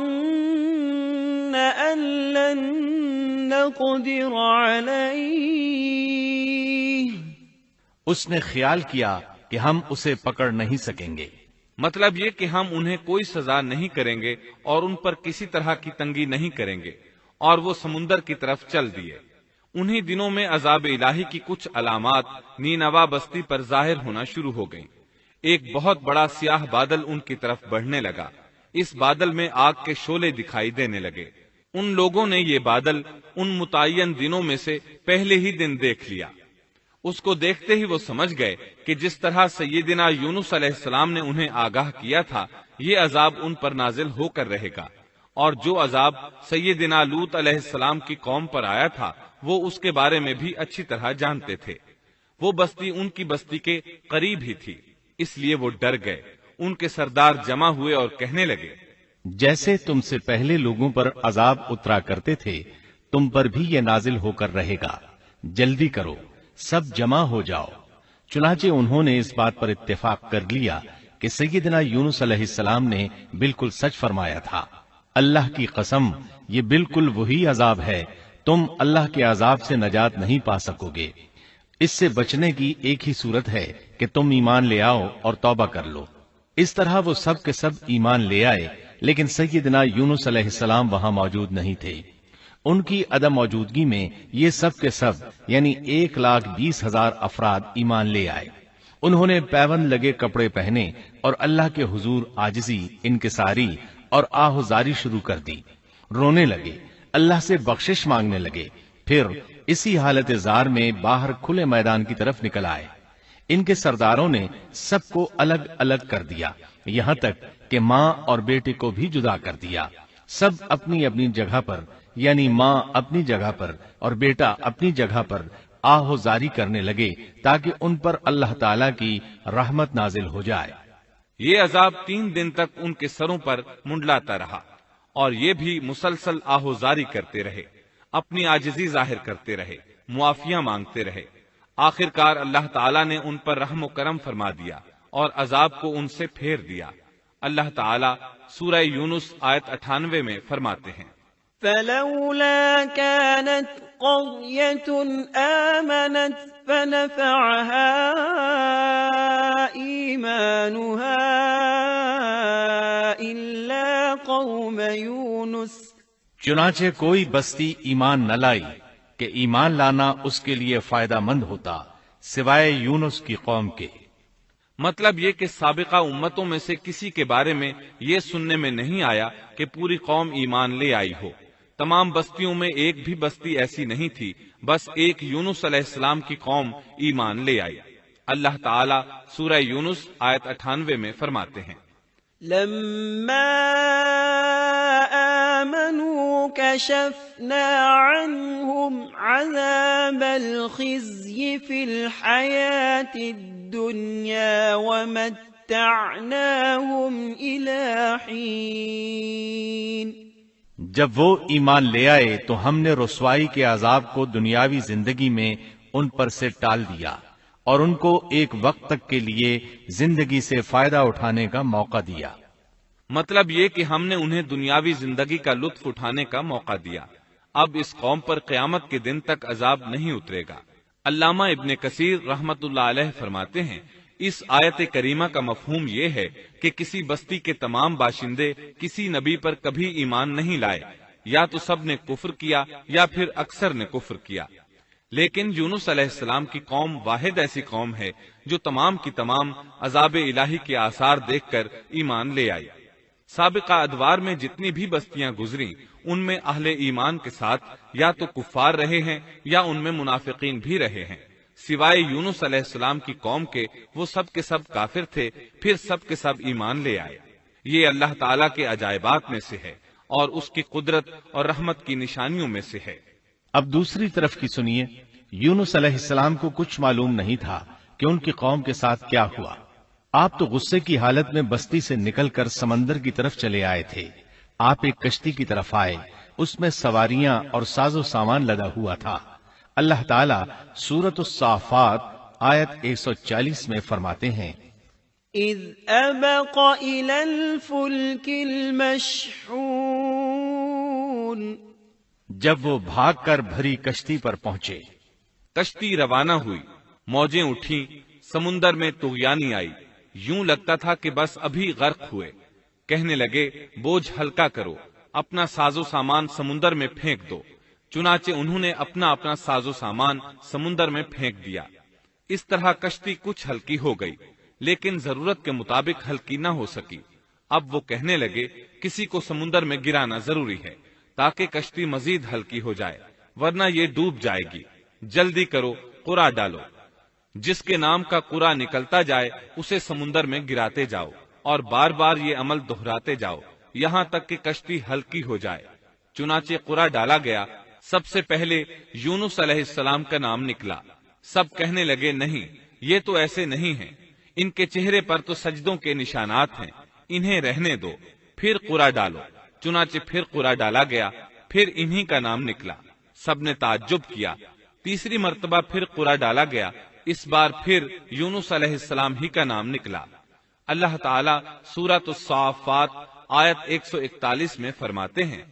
أَن لَّن نَّقْدِرَ عَلَيْهِ، اس نے خیال کیا کہ ہم اسے پکڑ نہیں سکیں گے، مطلب یہ کہ ہم انہیں کوئی سزا نہیں کریں گے اور ان پر کسی طرح کی تنگی نہیں کریں گے، اور وہ سمندر کی طرف چل دیے۔ انہی دنوں میں عذاب الہی کی کچھ علامات نینوا بستی پر ظاہر ہونا شروع ہو گئیں۔ ایک بہت بڑا سیاہ بادل ان کی طرف بڑھنے لگا، اس بادل میں آگ کے شعلے دکھائی دینے لگے۔ ان لوگوں نے یہ بادل ان متعین دنوں میں سے پہلے ہی دن دیکھ لیا۔ اس کو دیکھتے ہی وہ سمجھ گئے کہ جس طرح سیدنا یونس علیہ السلام نے انہیں آگاہ کیا تھا یہ عذاب ان پر نازل ہو کر رہے گا، اور جو عذاب سیدنا لوط علیہ السلام کی قوم پر آیا تھا وہ اس کے بارے میں بھی اچھی طرح جانتے تھے۔ وہ بستی ان کی بستی کے قریب ہی تھی، اس لیے وہ ڈر گئے۔ ان کے سردار جمع ہوئے اور کہنے لگے، جیسے تم سے پہلے لوگوں پر عذاب اترا کرتے تھے تم پر بھی یہ نازل ہو کر رہے گا، جلدی کرو، سب جمع ہو جاؤ۔ چنانچہ انہوں نے اس بات پر اتفاق کر لیا کہ سیدنا یونس علیہ السلام نے بالکل سچ فرمایا تھا۔ اللہ کی قسم یہ بالکل وہی عذاب ہے، تم اللہ کے عذاب سے نجات نہیں پا سکو گے۔ اس سے بچنے کی ایک ہی صورت ہے کہ تم ایمان لے آؤ اور توبہ کر لو۔ اس طرح وہ سب کے سب ایمان لے آئے، لیکن سیدنا یونس علیہ السلام وہاں موجود نہیں تھے۔ ان کی عدم موجودگی میں یہ سب کے سب یعنی 1,20,000 افراد ایمان لے آئے۔ انہوں نے پیوند لگے کپڑے پہنے اور اللہ کے حضور عاجزی، انکساری اور آہوزاری شروع کر دی، رونے لگے، اللہ سے بخشش مانگنے لگے، پھر اسی حالت زار میں باہر کھلے میدان کی طرف نکل آئے۔ ان کے سرداروں نے سب کو الگ الگ کر دیا، یہاں تک کہ ماں اور بیٹے کو بھی جدا کر دیا۔ سب اپنی اپنی جگہ پر یعنی ماں اپنی جگہ پر اور بیٹا اپنی جگہ پر آہوزاری کرنے لگے تاکہ ان پر اللہ تعالیٰ کی رحمت نازل ہو جائے۔ یہ عذاب 3 دن تک ان کے سروں پر منڈلاتا رہا، اور یہ بھی مسلسل آہوزاری کرتے رہے، اپنی عاجزی ظاہر کرتے رہے، معافیاں مانگتے رہے۔ آخر کار اللہ تعالیٰ نے ان پر رحم و کرم فرما دیا اور عذاب کو ان سے پھیر دیا۔ اللہ تعالیٰ سورہ یونس آیت 98 میں فرماتے ہیں، فلولا كانت قرية آمنت فنفعها إيمانها إلا قوم يونس، چنانچہ کوئی بستی ایمان نہ لائی کہ ایمان لانا اس کے لیے فائدہ مند ہوتا سوائے یونس کی قوم کے۔ مطلب یہ کہ سابقہ امتوں میں سے کسی کے بارے میں یہ سننے میں نہیں آیا کہ پوری قوم ایمان لے آئی ہو، تمام بستیوں میں ایک بھی بستی ایسی نہیں تھی، بس ایک یونس علیہ السلام کی قوم ایمان لے آئی۔ اللہ تعالیٰ سورہ یونس آیت 98 میں فرماتے ہیں، لما آمنوا كشفنا عنهم عذاب الخزي في الحياة الدنيا ومتعناهم إلى حين۔ جب وہ ایمان لے آئے تو ہم نے رسوائی کے عذاب کو دنیاوی زندگی میں ان پر سے ٹال دیا اور ان کو ایک وقت تک کے لیے زندگی سے فائدہ اٹھانے کا موقع دیا۔ مطلب یہ کہ ہم نے انہیں دنیاوی زندگی کا لطف اٹھانے کا موقع دیا۔ اب اس قوم پر قیامت کے دن تک عذاب نہیں اترے گا۔ علامہ ابن کثیر رحمت اللہ علیہ فرماتے ہیں، اس آیت کریمہ کا مفہوم یہ ہے کہ کسی بستی کے تمام باشندے کسی نبی پر کبھی ایمان نہیں لائے، یا تو سب نے کفر کیا یا پھر اکثر نے کفر کیا، لیکن یونس علیہ السلام کی قوم واحد ایسی قوم ہے جو تمام کی تمام عذاب الہی کے آثار دیکھ کر ایمان لے آئی۔ سابقہ ادوار میں جتنی بھی بستیاں گزری ان میں اہل ایمان کے ساتھ یا تو کفار رہے ہیں یا ان میں منافقین بھی رہے ہیں، سوائے یونس علیہ السلام کی قوم کے وہ سب کے سب کافر تھے، پھر سب کے سب ایمان لے آئے۔ یہ اللہ تعالیٰ کے عجائبات میں سے ہے اور اس کی قدرت اور رحمت کی نشانیوں میں سے ہے۔ اب دوسری طرف کی سنیے، یونس علیہ السلام کو کچھ معلوم نہیں تھا کہ ان کی قوم کے ساتھ کیا ہوا۔ آپ تو غصے کی حالت میں بستی سے نکل کر سمندر کی طرف چلے آئے تھے۔ آپ ایک کشتی کی طرف آئے، اس میں سواریاں اور ساز و سامان لدا ہوا تھا۔ اللہ تعالیٰ سورۃ الصافات آیت 140 میں فرماتے ہیں، اذ ابق الى الفلك المشحون، جب وہ بھاگ کر بھری کشتی پر پہنچے۔ کشتی روانہ ہوئی، موجیں اٹھیں، سمندر میں طغیانی آئی، یوں لگتا تھا کہ بس ابھی غرق ہوئے۔ کہنے لگے بوجھ ہلکا کرو، اپنا ساز و سامان سمندر میں پھینک دو۔ چنانچہ انہوں نے اپنا اپنا ساز و سامان سمندر میں پھینک دیا۔ اس طرح کشتی کچھ ہلکی ہو گئی، لیکن ضرورت کے مطابق ہلکی نہ ہو سکی۔ اب وہ کہنے لگے کسی کو سمندر میں گرانا ضروری ہے تاکہ کشتی مزید ہلکی ہو جائے، ورنہ یہ ڈوب جائے گی۔ جلدی کرو، قرع ڈالو۔ جس کے نام کا قرع نکلتا جائے اسے سمندر میں گراتے جاؤ اور بار بار یہ عمل دہراتے جاؤ یہاں تک کہ کشتی ہلکی ہو جائے۔ چنانچہ قرع ڈالا گیا۔ سب سے پہلے یونس علیہ السلام کا نام نکلا۔ سب کہنے لگے نہیں، یہ تو ایسے نہیں ہیں، ان کے چہرے پر تو سجدوں کے نشانات ہیں، انہیں رہنے دو، پھر قرع ڈالو۔ چنانچہ پھر قرع ڈالا گیا، پھر انہی کا نام نکلا۔ سب نے تعجب کیا۔ تیسری مرتبہ پھر قرع ڈالا گیا، اس بار پھر یونس علیہ السلام ہی کا نام نکلا۔ اللہ تعالیٰ سورۃ الصافات آیت 141 میں فرماتے ہیں،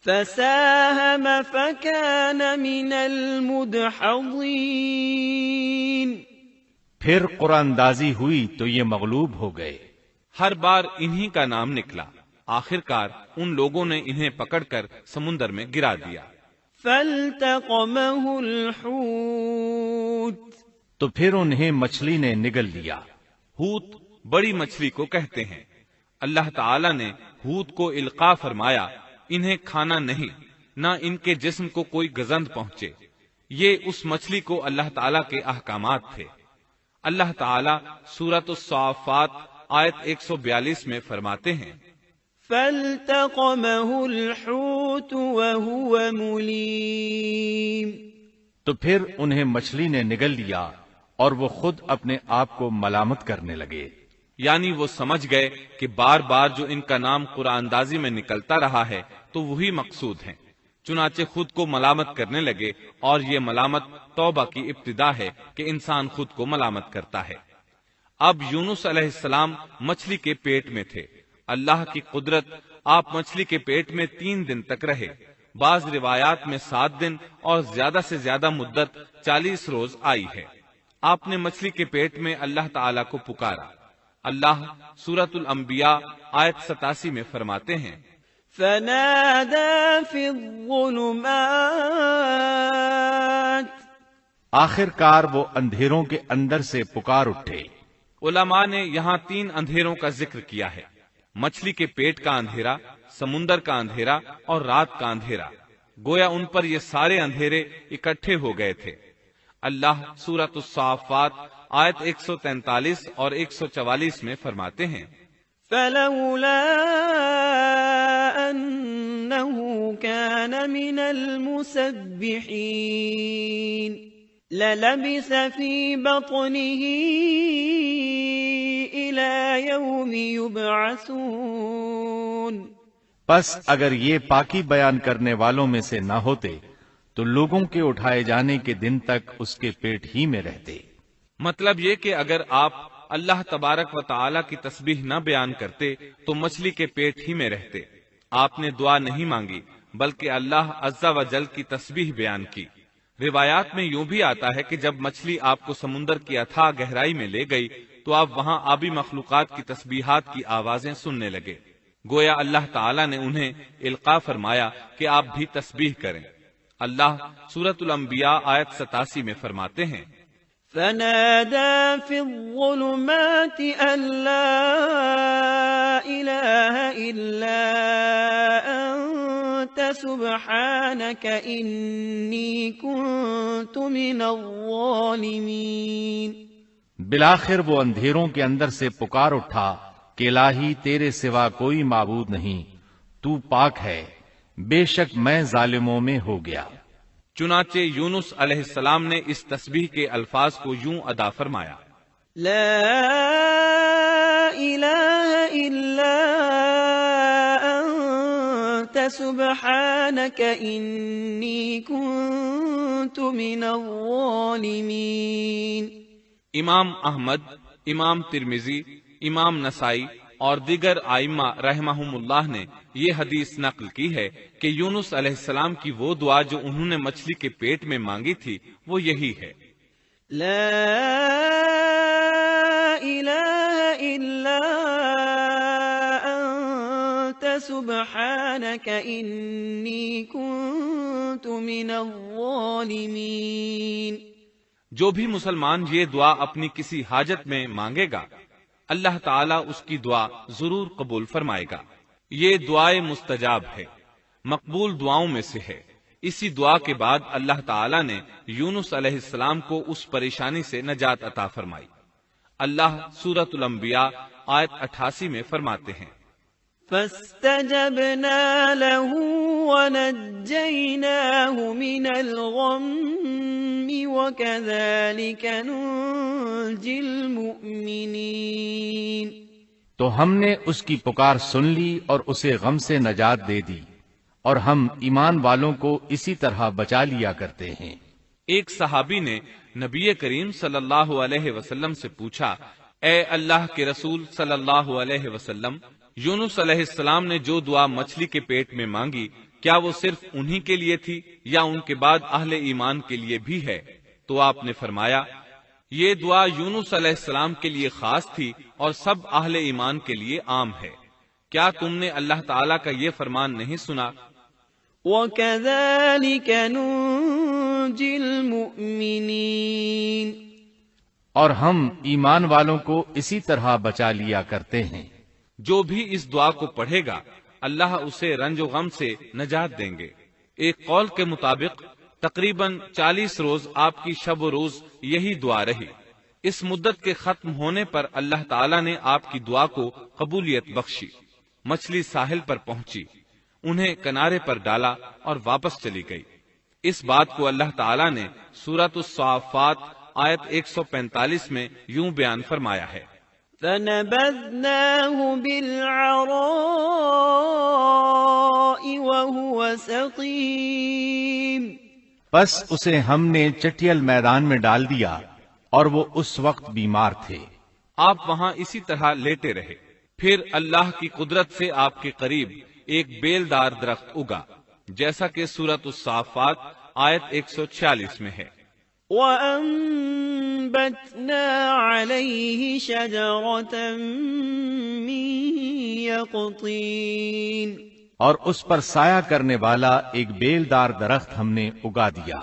فساهم فكان من المدحضين، پھر قرآن اندازی ہوئی تو یہ مغلوب ہو گئے۔ ہر بار انہی کا نام نکلا۔ آخر کار ان لوگوں نے انہیں پکڑ کر سمندر میں گرا دیا۔ فالتقمه الحوت، تو پھر انہیں مچھلی نے نگل لیا۔ حوت بڑی مچھلی کو کہتے ہیں۔ اللہ تعالیٰ نے حوت کو القاء فرمایا، انہیں کھانا نہیں، نہ ان کے جسم کو کوئی گزند پہنچے۔ یہ اس مچھلی کو اللہ تعالیٰ کے احکامات تھے۔ اللہ تعالیٰ سورۃ الصافات آیت 142 میں فرماتے ہیں، فالتقمه الحوت وهو مليم، تو پھر انہیں مچھلی نے نگل لیا اور وہ خود اپنے آپ کو ملامت کرنے لگے۔ یعنی وہ سمجھ گئے کہ بار بار جو ان کا نام قرآن اندازی میں نکلتا رہا ہے تو وہی مقصود ہیں، چنانچہ خود کو ملامت کرنے لگے، اور یہ ملامت توبہ کی ابتدا ہے کہ انسان خود کو ملامت کرتا ہے۔ اب یونس علیہ السلام مچھلی کے پیٹ میں تھے۔ اللہ کی قدرت، آپ مچھلی کے پیٹ میں 3 دن تک رہے، بعض روایات میں 7 دن اور زیادہ سے زیادہ مدت 40 روز آئی ہے۔ آپ نے مچھلی کے پیٹ میں اللہ تعالیٰ کو پکارا۔ اللہ سورۃ الانبیاء آیت 87 میں فرماتے ہیں، فنادى في الظلمات، آخر کار وہ اندھیروں کے اندر سے پکار اٹھے۔ علماء نے یہاں 3 اندھیروں کا ذکر کیا ہے، مچھلی کے پیٹ کا اندھیرا، سمندر کا اندھیرا اور رات کا اندھیرا، گویا ان پر یہ سارے اندھیرے اکٹھے ہو گئے تھے۔ اللہ سورۃ الصافات آیت 143 اور 144 میں فرماتے ہیں، فلولا أنه كان من المسبحين للبث في بطنه إلى يوم يبعثون۔ پس اگر یہ پاکی بیان کرنے والوں میں سے نہ ہوتے تو لوگوں کے اٹھائے جانے کے دن تک اس کے پیٹ ہی میں رہتے۔ مطلب یہ کہ اگر آپ اللہ تبارک و تعالی کی تسبیح نہ بیان کرتے تو مچھلی کے پیٹ ہی میں رہتے۔ آپ نے دعا نہیں مانگی بلکہ اللہ عز و جل کی تسبیح بیان کی۔ روایات میں یوں بھی آتا ہے کہ جب مچھلی آپ کو سمندر کی اتھاہ گہرائی میں لے گئی تو آپ وہاں آبی مخلوقات کی تسبیحات کی آوازیں سننے لگے، گویا اللہ تعالی نے انہیں القاء فرمایا کہ آپ بھی تسبیح کریں۔ اللہ سورۃ الانبیاء آیت 87 میں فرماتے ہیں، فنادى في الظلمات أن لا إله إلا أنت سبحانك إني كنت من الظالمين۔ بالآخر وہ اندھیروں کے اندر سے پکار اٹھا کہ الہی تیرے سوا کوئی معبود نہیں، تو پاک ہے، بے شک میں ظالموں میں ہو گیا۔ چنانچہ یونس علیہ السلام نے اس تسبیح کے الفاظ کو یوں ادا فرمایا، لا إله إلا أنت سبحانك إني كنت من الظالمين۔ امام احمد، امام ترمذی، امام نسائی اور دیگر ائمہ رحمہم اللہ نے یہ حدیث نقل کی ہے کہ یونس علیہ السلام کی وہ دعا جو انہوں نے مچھلی کے پیٹ میں مانگی تھی وہ یہی ہے، لا إله إلا أنت سبحانك إني كنت من الظالمين۔ جو بھی مسلمان یہ دعا اپنی کسی حاجت میں مانگے گا اللہ تعالیٰ اس کی دعا ضرور قبول فرمائے گا۔ یہ دعائے مستجاب ہے، مقبول دعاؤں میں سے ہے۔ اسی دعا کے بعد اللہ تعالیٰ نے یونس علیہ السلام کو اس پریشانی سے نجات عطا فرمائی۔ اللہ سورۃ الانبیاء آیت 88 میں فرماتے ہیں، فاستجبنا له ونجيناه من الغم وكذلك ننجي المؤمنين۔ تو ہم نے اس کی پکار سن لی اور اسے غم سے نجات دے دی، اور ہم ایمان والوں کو اسی طرح بچا لیا کرتے ہیں۔ ایک صحابی نے نبی کریم صلی اللہ علیہ وسلم سے پوچھا، اے اللہ کے رسول صلی اللہ علیہ وسلم، یونس علیہ السلام نے جو دعا مچھلی کے پیٹ میں مانگی کیا وہ صرف انہی کے لیے تھی یا ان کے بعد اہل ایمان کے لیے بھی ہے؟ تو آپ نے فرمایا، یہ دعا یونس علیہ السلام کے لیے خاص تھی اور سب اہل ایمان کے لیے عام ہے۔ کیا تم نے اللہ تعالیٰ کا یہ فرمان نہیں سنا؟ وَكَذَلِكَ نُنْجِي الْمُؤْمِنِينَ۔ اور ہم ایمان والوں کو اسی طرح بچا لیا کرتے ہیں۔ جو بھی اس دعا کو پڑھے گا اللہ اسے رنج و غم سے نجات دیں گے۔ ایک قول کے مطابق تقریباً 40 روز آپ کی شب و روز یہی دعا رہی۔ اس مدت کے ختم ہونے پر اللہ تعالیٰ نے آپ کی دعا کو قبولیت بخشی۔ مچھلی ساحل پر پہنچی، انہیں کنارے پر ڈالا اور واپس چلی گئی۔ اس بات کو اللہ تعالیٰ نے سورۃ الصافات آیت 145 میں یوں بیان فرمایا ہے، فَنَبَذْنَاهُ بِالْعَرَاءِ وَهُوَ سَقِيمٌ۔ پس اسے ہم نے چٹیل میدان میں ڈال دیا اور وہ اس وقت بیمار تھے۔ آپ وہاں اسی طرح لیٹے رہے۔ پھر اللہ کی قدرت سے آپ کے قریب ایک بیلدار درخت اگا، جیسا کہ سورۃ الصافات آیت 146 میں ہے، وَأَنبَتْنَا عَلَيْهِ شَجَرَةً مِّن يَقْطِينٍ۔ اور اس پر سایہ کرنے والا ایک بیلدار درخت ہم نے اگا دیا۔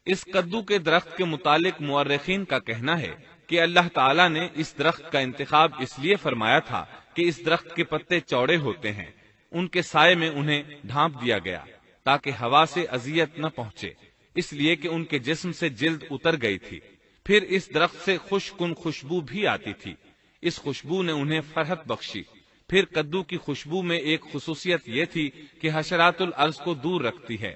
اس کدو کے درخت کے متعلق مورخین کا کہنا ہے کہ اللہ تعالیٰ نے اس درخت کا انتخاب اس لیے فرمایا تھا کہ اس درخت کے پتے چوڑے ہوتے ہیں، ان کے سائے میں انہیں ڈھانپ دیا گیا تاکہ ہوا سے اذیت نہ پہنچے، اس لیے کہ ان کے جسم سے جلد اتر گئی تھی۔ پھر اس درخت سے خوشکن خوشبو بھی آتی تھی، اس خوشبو نے انہیں فرحت بخشی۔ پھر کدو کی خوشبو میں ایک خصوصیت یہ تھی کہ حشرات الارض کو دور رکھتی ہے۔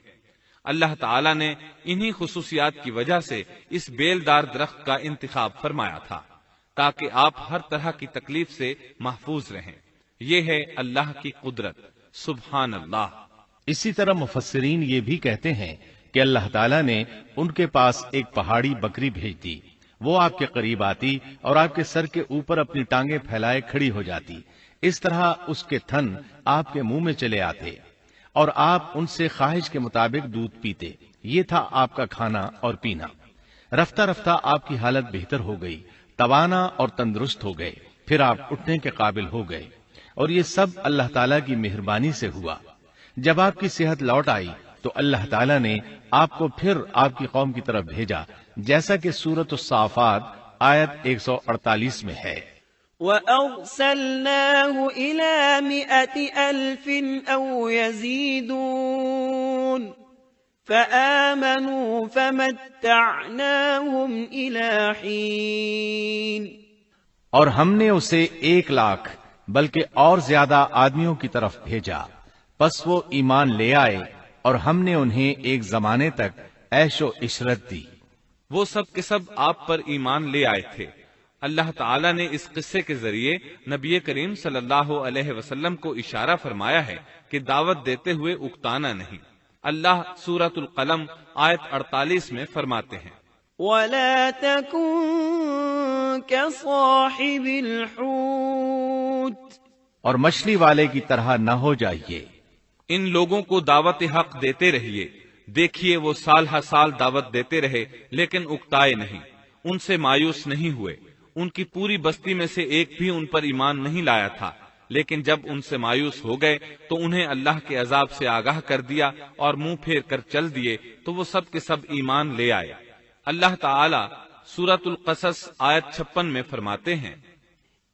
اللہ تعالیٰ نے انہی خصوصیات کی وجہ سے اس بیلدار درخت کا انتخاب فرمایا تھا تاکہ آپ ہر طرح کی تکلیف سے محفوظ رہیں۔ یہ ہے اللہ کی قدرت، سبحان اللہ۔ اسی طرح مفسرین یہ بھی کہتے ہیں کہ اللہ تعالیٰ نے ان کے پاس ایک پہاڑی بکری بھیج دی، وہ آپ کے قریب آتی اور آپ کے سر کے اوپر اپنی ٹانگیں پھیلائے کھڑی ہو جاتی، اس طرح اس کے تھن آپ کے منہ میں چلے آتے اور آپ ان سے خواہش کے مطابق دودھ پیتے۔ یہ تھا آپ کا کھانا اور پینا۔ رفتہ رفتہ آپ کی حالت بہتر ہو گئی، توانا اور تندرست ہو گئے، پھر آپ اٹھنے کے قابل ہو گئے، اور یہ سب اللہ تعالیٰ کی مہربانی سے ہوا۔ جب آپ کی صحت لوٹ آئی تو اللہ تعالیٰ نے آپ کو پھر آپ کی قوم کی طرف بھیجا، جیسا کہ سورۃ الصافات آیت 148 میں ہے۔ وَأَرْسَلْنَاهُ إِلَى 100,000 أَوْ يَزِيدُونَ فَآمَنُوا فَمَتَّعْنَاهُمْ إِلَى حِينٍ۔ اور ہم نے اسے 1,00,000 بلکہ اور زیادہ آدمیوں کی طرف بھیجا، پس وہ ایمان لے آئے اور ہم نے انہیں ایک زمانے تک عیش و عشرت دی۔ وہ سب کے سب آپ پر ایمان لے آئے تھے۔ اللہ تعالیٰ نے اس قصے کے ذریعے نبی کریم صلی اللہ علیہ وسلم کو اشارہ فرمایا ہے کہ دعوت دیتے ہوئے اکتانا نہیں۔ اللہ سورۃ القلم آیت 48 میں فرماتے ہیں، وَلَا تَكُن كَصَاحِبِ الْحُوتِ، اور مچھلی والے کی طرح نہ ہو جائیے۔ ان لوگوں کو دعوت حق دیتے رہیے۔ دیکھیے وہ سال ہر سال دعوت دیتے رہے لیکن اکتائے نہیں، ان سے مایوس نہیں ہوئے۔ ان کی پوری بستی میں سے ایک بھی ان پر ایمان نہیں لایا تھا، لیکن جب ان سے مایوس ہو گئے تو انہیں اللہ کے عذاب سے آگاہ کر دیا اور منہ پھیر کر چل دیے تو وہ سب کے سب ایمان لے آئے۔ اللہ تعالی سورۃ القصص آیت 56 میں فرماتے ہیں،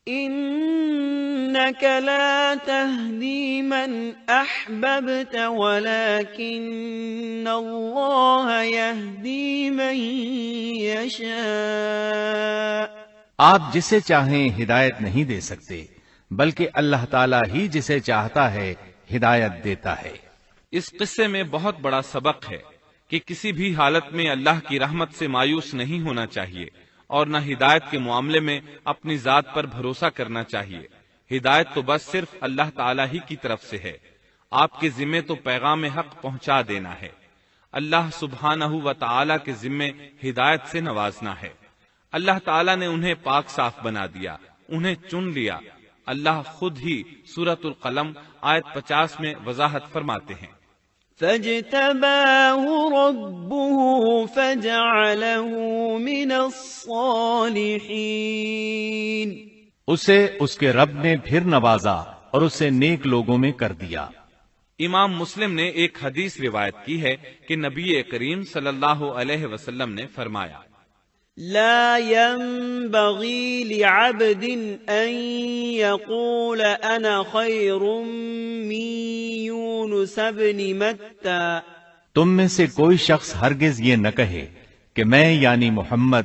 إِنَّكَ لَا تَهْدِي مَنْ أَحْبَبْتَ وَلَكِنَّ اللَّهَ يَهْدِي مَنْ يَشَاءُ۔ آپ جسے چاہیں ہدایت نہیں دے سکتے، بلکہ اللہ تعالیٰ ہی جسے چاہتا ہے ہدایت دیتا ہے۔ اس قصے میں بہت بڑا سبق ہے کہ کسی بھی حالت میں اللہ کی رحمت سے مایوس نہیں ہونا چاہیے اور نہ ہدایت کے معاملے میں اپنی ذات پر بھروسہ کرنا چاہیے۔ ہدایت تو بس صرف اللہ تعالیٰ ہی کی طرف سے ہے، آپ کے ذمے تو پیغام حق پہنچا دینا ہے۔ اللہ سبحانہ و تعالیٰ کے ذمے ہدایت سے نوازنا ہے۔ اللہ تعالیٰ نے انہیں پاک صاف بنا دیا، انہیں چن لیا۔ اللہ خود ہی سورۃ القلم آیت 50 میں وضاحت فرماتے ہیں، فاجتباه ربه فجعله من الصالحين۔ اسے اس کے رب نے پھر نوازا اور اسے نیک لوگوں میں کر دیا۔ امام مسلم نے ایک حدیث روایت کی ہے کہ نبی کریم صلی اللہ علیہ وسلم نے فرمایا، لا ينبغي لعبد أن يقول أنا خير من يونس بن متى۔ تم میں سے کوئی شخص ہرگز یہ نہ کہے کہ میں یعنی محمد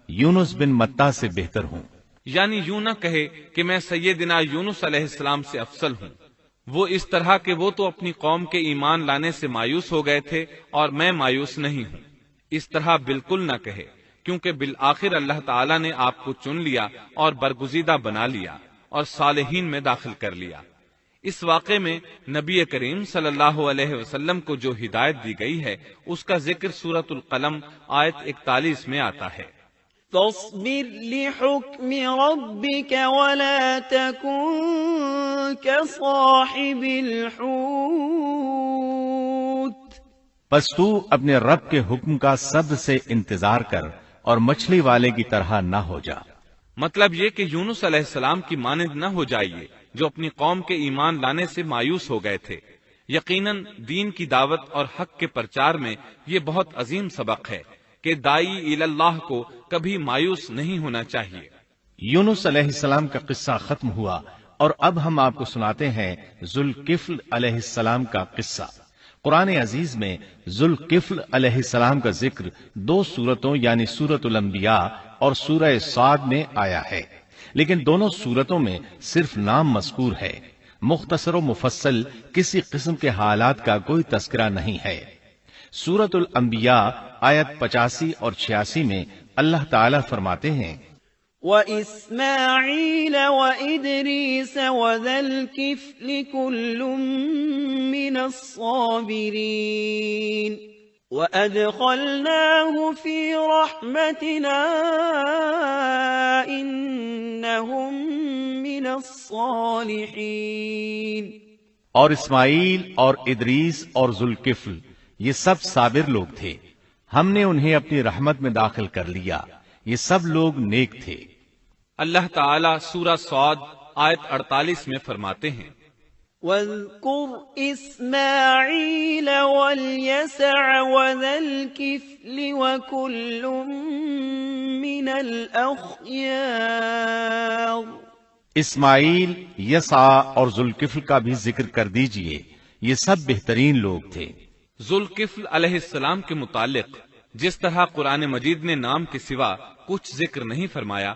یونس بن متا سے بہتر ہوں، یعنی یوں نہ کہے کہ میں سیدنا یونس علیہ السلام سے افضل ہوں۔ وہ اس طرح کہ وہ تو اپنی قوم کے ایمان لانے سے مایوس ہو گئے تھے اور میں مایوس نہیں ہوں، اس طرح بالکل نہ کہے، کیونکہ بالآخر اللہ تعالیٰ نے آپ کو چن لیا اور برگزیدہ بنا لیا اور صالحین میں داخل کر لیا۔ اس واقعے میں نبی کریم صلی اللہ علیہ وسلم کو جو ہدایت دی گئی ہے اس کا ذکر سورۃ القلم آیت 41 میں آتا ہے، فاصبر لحكم ربك ولا تكن كصاحب الحوت۔ پس تو اپنے رب کے حکم کا صبر سے انتظار کر اور مچھلی والے کی طرح نہ ہو جا۔ مطلب یہ کہ یونس علیہ السلام کی مانند نہ ہو جائیے جو اپنی قوم کے ایمان لانے سے مایوس ہو گئے تھے۔ یقیناً دین کی دعوت اور حق کے پرچار میں یہ بہت عظیم سبق ہے کہ دائی اللہ کو کبھی مایوس نہیں ہونا چاہیے۔ یونس علیہ السلام کا قصہ ختم ہوا اور اب ہم آپ کو سناتے ہیں ذوالکفل علیہ السلام کا قصہ۔ قرآن عزیز میں ذوالکفل علیہ السلام کا ذکر 2 سورتوں یعنی سورۃ الانبیاء اور سورہ صاد میں آیا ہے، لیکن دونوں سورتوں میں صرف نام مذکور ہے، مختصر و مفصل کسی قسم کے حالات کا کوئی تذکرہ نہیں ہے۔ سورۃ الانبیاء آیت 85 اور 86 میں اللہ تعالی فرماتے ہیں وَإِسْمَاعِيلَ وَإِدْرِيسَ وَذَا الْكِفْلِ كُلٌّ مِّنَ الصَّابِرِينَ وَأَدْخَلْنَاهُ فِي رَحْمَتِنَا إِنَّهُم مِّنَ الصَّالِحِينَ۔ اور اسماعیل اور ادریس اور ذوالکفل یہ سب صابر لوگ تھے، ہم نے انہیں اپنی رحمت میں داخل کر لیا، یہ سب لوگ نیک تھے۔ اللہ تعالیٰ سورہ صاد آیت 48 میں فرماتے ہیں وَاذْكُرْ إِسْمَاعِيلَ وَالْيَسَعَ وَذَا الْكِفْلِ وَكُلٌّ مِّنَ الْأَخْيَارِ۔ اسماعیل، یسع اور ذوالکفل کا بھی ذکر کر دیجئے، یہ سب بہترین لوگ تھے۔ ذوالکفل علیہ السلام کے متعلق جس طرح قرآن مجید نے نام کے سوا کچھ ذکر نہیں فرمایا،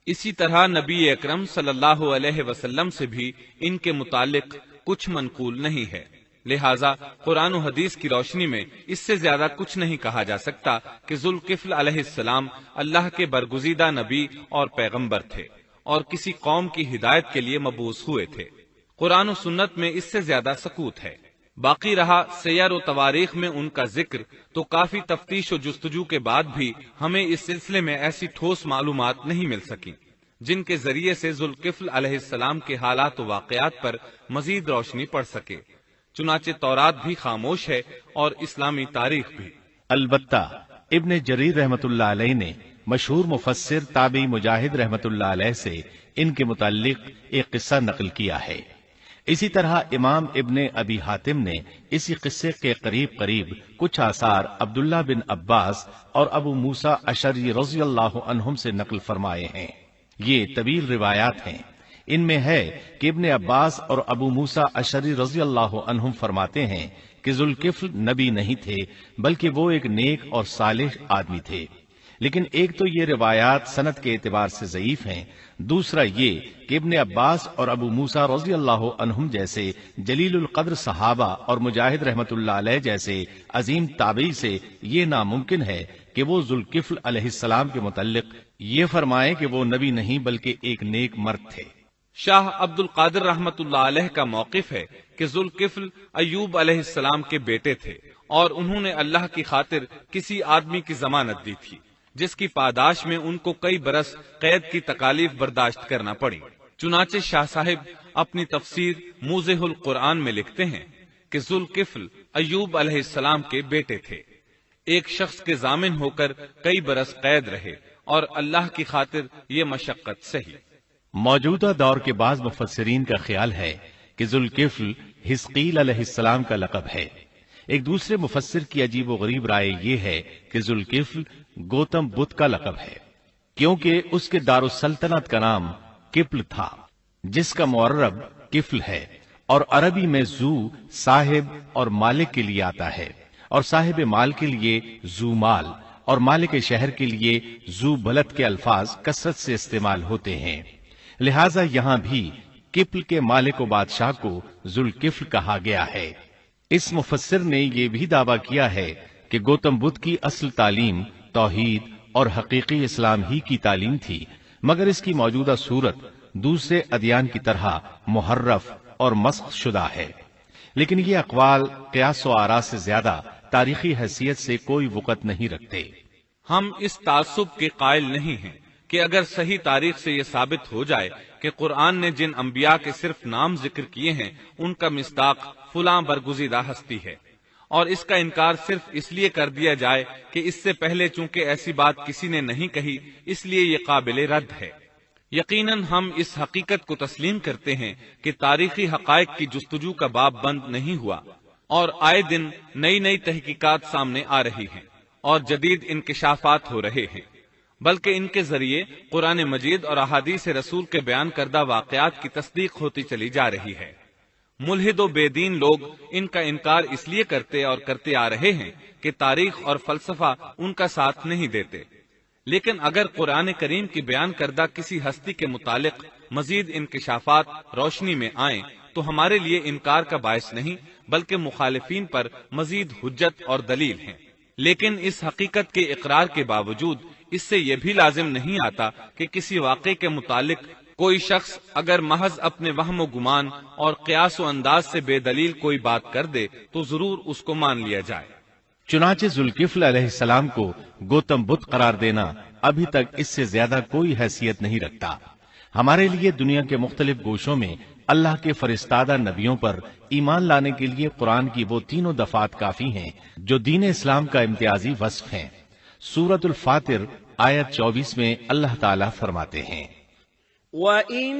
اسی طرح نبی اکرم صلی اللہ علیہ وسلم سے بھی ان کے متعلق کچھ منقول نہیں ہے، لہٰذا قرآن و حدیث کی روشنی میں اس سے زیادہ کچھ نہیں کہا جا سکتا کہ ذوالکفل علیہ السلام اللہ کے برگزیدہ نبی اور پیغمبر تھے اور کسی قوم کی ہدایت کے لیے مبعوث ہوئے تھے۔ قرآن و سنت میں اس سے زیادہ سکوت ہے۔ باقی رہا سیر و تواریخ میں ان کا ذکر، تو کافی تفتیش و جستجو کے بعد بھی ہمیں اس سلسلے میں ایسی ٹھوس معلومات نہیں مل سکیں جن کے ذریعے سے ذوالکفل علیہ السلام کے حالات و واقعات پر مزید روشنی پڑ سکے۔ چنانچہ تورات بھی خاموش ہے اور اسلامی تاریخ بھی۔ البتہ ابن جریر رحمت اللہ علیہ نے مشہور مفسر تابعی مجاہد رحمت اللہ علیہ سے ان کے متعلق ایک قصہ نقل کیا ہے۔ اسی طرح امام ابن ابی حاتم نے اسی قصے کے قریب کچھ آثار عبداللہ بن عباس اور ابو موسیٰ اشعری رضی اللہ عنہم سے نقل فرمائے ہیں۔ یہ طویل روایات ہیں۔ ان میں ہے کہ ابن عباس اور ابو موسیٰ اشعری رضی اللہ عنہم فرماتے ہیں کہ ذوالکفل نبی نہیں تھے بلکہ وہ ایک نیک اور صالح آدمی تھے، لیکن ایک تو یہ روایات سند کے اعتبار سے ضعیف ہیں، دوسرا یہ کہ ابن عباس اور ابو موسیٰ رضی اللہ عنہم جیسے جلیل القدر صحابہ اور مجاہد رحمت اللہ علیہ جیسے عظیم تابعی سے یہ ناممکن ہے کہ وہ ذوالکفل علیہ السلام کے متعلق یہ فرمائے کہ وہ نبی نہیں بلکہ ایک نیک مرد تھے۔ شاہ عبد القادر رحمت اللہ علیہ کا موقف ہے کہ ذوالکفل ایوب علیہ السلام کے بیٹے تھے اور انہوں نے اللہ کی خاطر کسی آدمی کی ضمانت دی تھی جس کی پاداش میں ان کو کئی برس قید کی تکالیف برداشت کرنا پڑی۔ چنانچہ شاہ صاحب اپنی تفسیر موضح القرآن میں لکھتے ہیں کہ ذوالکفل ایوب علیہ السلام کے بیٹے تھے، ایک شخص کے ضامن ہو کر کئی برس قید رہے اور اللہ کی خاطر یہ مشقت سہی۔ موجودہ دور کے بعض مفسرین کا خیال ہے کہ ذوالکفل حزقیل علیہ السلام کا لقب ہے۔ ایک دوسرے مفسر کی عجیب و غریب رائے یہ ہے کہ ذوالکفل گوتم بدھ کا لقب ہے، کیونکہ اس کے دارالسلطنت کا نام کفل تھا جس کا معرب کفل ہے، اور عربی میں ذو صاحب اور مالک کے لیے آتا ہے، اور صاحب مال کے لیے ذو مال اور مالک شہر کے لیے ذو بلد کے الفاظ کثرت سے استعمال ہوتے ہیں، لہذا یہاں بھی کفل کے مالک و بادشاہ کو ذوالکفل کہا گیا ہے۔ اس مفسر نے یہ بھی دعویٰ کیا ہے کہ گوتم بدھ کی اصل تعلیم توحید اور حقیقی اسلام ہی کی تعلیم تھی، مگر اس کی موجودہ صورت دوسرے ادیان کی طرح محرف اور مسخ شدہ ہے، لیکن یہ اقوال قیاس و آراء سے زیادہ تاریخی حیثیت سے کوئی وقت نہیں رکھتے۔ ہم اس تعصب کے قائل نہیں ہیں کہ اگر صحیح تاریخ سے یہ ثابت ہو جائے کہ قرآن نے جن انبیاء کے صرف نام ذکر کیے ہیں ان کا مصداق فلاں برگزیدہ ہستی ہے، اور اس کا انکار صرف اس لیے کر دیا جائے کہ اس سے پہلے چونکہ ایسی بات کسی نے نہیں کہی اس لیے یہ قابل رد ہے۔ یقیناً ہم اس حقیقت کو تسلیم کرتے ہیں کہ تاریخی حقائق کی جستجو کا باب بند نہیں ہوا، اور آئے دن نئی نئی تحقیقات سامنے آ رہی ہیں اور جدید انکشافات ہو رہے ہیں، بلکہ ان کے ذریعے قرآن مجید اور احادیث رسول کے بیان کردہ واقعات کی تصدیق ہوتی چلی جا رہی ہے۔ ملحد و بے دین لوگ ان کا انکار اس لیے کرتے اور کرتے آ رہے ہیں کہ تاریخ اور فلسفہ ان کا ساتھ نہیں دیتے، لیکن اگر قرآن کریم کی بیان کردہ کسی ہستی کے متعلق مزید انکشافات روشنی میں آئیں تو ہمارے لیے انکار کا باعث نہیں بلکہ مخالفین پر مزید حجت اور دلیل ہیں۔ لیکن اس حقیقت کے اقرار کے باوجود اس سے یہ بھی لازم نہیں آتا کہ کسی واقعے کے متعلق کوئی شخص اگر محض اپنے وہم و گمان اور قیاس و انداز سے بے دلیل کوئی بات کر دے تو ضرور اس کو مان لیا جائے۔ چنانچہ ذوالکفل علیہ السلام کو گوتم بدھ قرار دینا ابھی تک اس سے زیادہ کوئی حیثیت نہیں رکھتا۔ ہمارے لیے دنیا کے مختلف گوشوں میں اللہ کے فرستادہ نبیوں پر ایمان لانے کے لیے قرآن کی وہ تینوں دفعات کافی ہیں جو دین اسلام کا امتیازی وصف ہیں۔ سورۃ الفاطر آیت 24 میں اللہ تعالیٰ فرماتے ہیں، وَإِن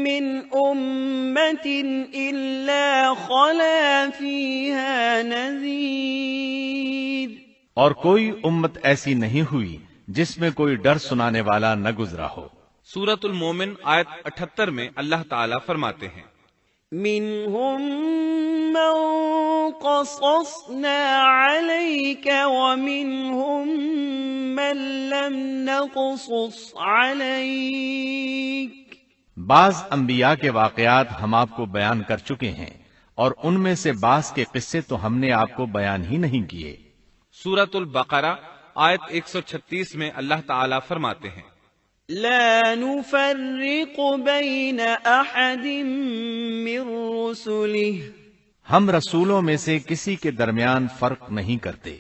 مِّنْ أُمَّةٍ إِلَّا خَلَا فِيهَا نَذِيرٌ، اور کوئی امت ایسی نہیں ہوئی جس میں کوئی ڈر سنانے والا نہ گزرا ہو۔ سورۃ المومن آیت 78 میں اللہ تعالیٰ فرماتے ہیں، مِّنْهُم مَّن قَصَصْنَا عَلَيْكَ وَمِنْهُم مَّن لَّمْ نَقْصُصْ عَلَيْكَ، بعض انبیاء کے واقعات ہم آپ کو بیان کر چکے ہیں اور ان میں سے بعض کے قصے تو ہم نے آپ کو بیان ہی نہیں کیے۔ سورۃ البقرہ آیت 136 میں اللہ تعالیٰ فرماتے ہیں، لا نفرق بین احد من رسله، ہم رسولوں میں سے کسی کے درمیان فرق نہیں کرتے۔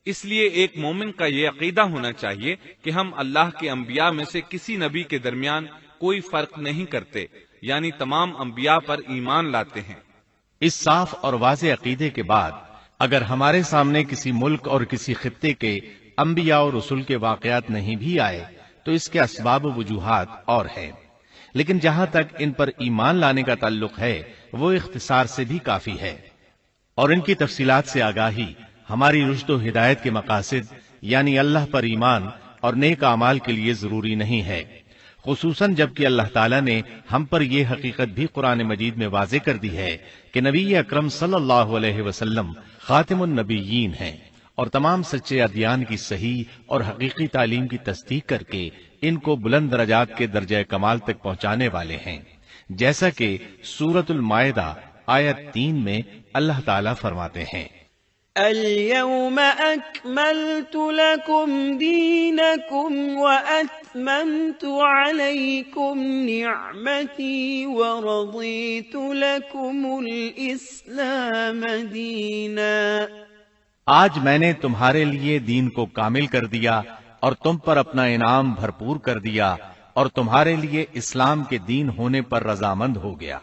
اس لیے ایک مومن کا یہ عقیدہ ہونا چاہیے کہ ہم اللہ کے انبیاء میں سے کسی نبی کے درمیان کوئی فرق نہیں کرتے، یعنی تمام انبیاء پر ایمان لاتے ہیں۔ اس صاف اور واضح عقیدے کے بعد اگر ہمارے سامنے کسی ملک اور کسی خطے کے انبیاء اور رسول کے واقعات نہیں بھی آئے تو اس کے اسباب و وجوہات اور ہیں، لیکن جہاں تک ان پر ایمان لانے کا تعلق ہے وہ اختصار سے بھی کافی ہے، اور ان کی تفصیلات سے آگاہی ہماری رشد و ہدایت کے مقاصد یعنی اللہ پر ایمان اور نیک اعمال کے لیے ضروری نہیں ہے، خصوصاً جبکہ اللہ تعالیٰ نے ہم پر یہ حقیقت بھی قرآن مجید میں واضح کر دی ہے کہ نبی اکرم صلی اللہ علیہ وسلم خاتم النبیین ہیں اور تمام سچے ادیان کی صحیح اور حقیقی تعلیم کی تصدیق کر کے ان کو بلند درجات کے درجہ کمال تک پہنچانے والے ہیں، جیسا کہ سورۃ المائدہ آیت 3 میں اللہ تعالیٰ فرماتے ہیں، اليوم اکملت لکم دینکم واتممت علیکم نعمتی ورضیت لکم الاسلام دینا، آج میں نے تمہارے لیے دین کو کامل کر دیا اور تم پر اپنا انعام بھرپور کر دیا اور تمہارے لیے اسلام کے دین ہونے پر رضامند ہو گیا۔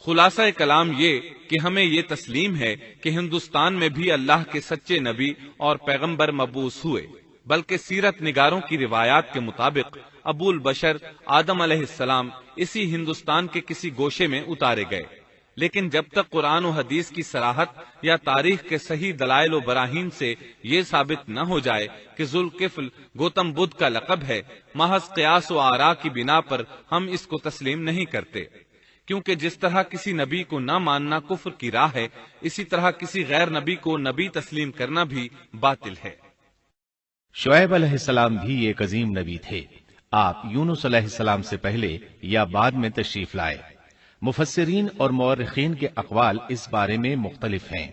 خلاصہ کلام یہ کہ ہمیں یہ تسلیم ہے کہ ہندوستان میں بھی اللہ کے سچے نبی اور پیغمبر مبعوث ہوئے، بلکہ سیرت نگاروں کی روایات کے مطابق ابو البشر آدم علیہ السلام اسی ہندوستان کے کسی گوشے میں اتارے گئے، لیکن جب تک قرآن و حدیث کی صراحت یا تاریخ کے صحیح دلائل و براہین سے یہ ثابت نہ ہو جائے کہ ذوالکفل گوتم بدھ کا لقب ہے، محض قیاس و آراء کی بنا پر ہم اس کو تسلیم نہیں کرتے، کیونکہ جس طرح کسی نبی کو نہ ماننا کفر کی راہ ہے، اسی طرح کسی غیر نبی کو نبی تسلیم کرنا بھی باطل ہے۔ شعیب علیہ السلام بھی ایک عظیم نبی تھے، آپ یونس علیہ السلام سے پہلے یا بعد میں تشریف لائے۔ مفسرین اور مورخین کے اقوال اس بارے میں مختلف ہیں۔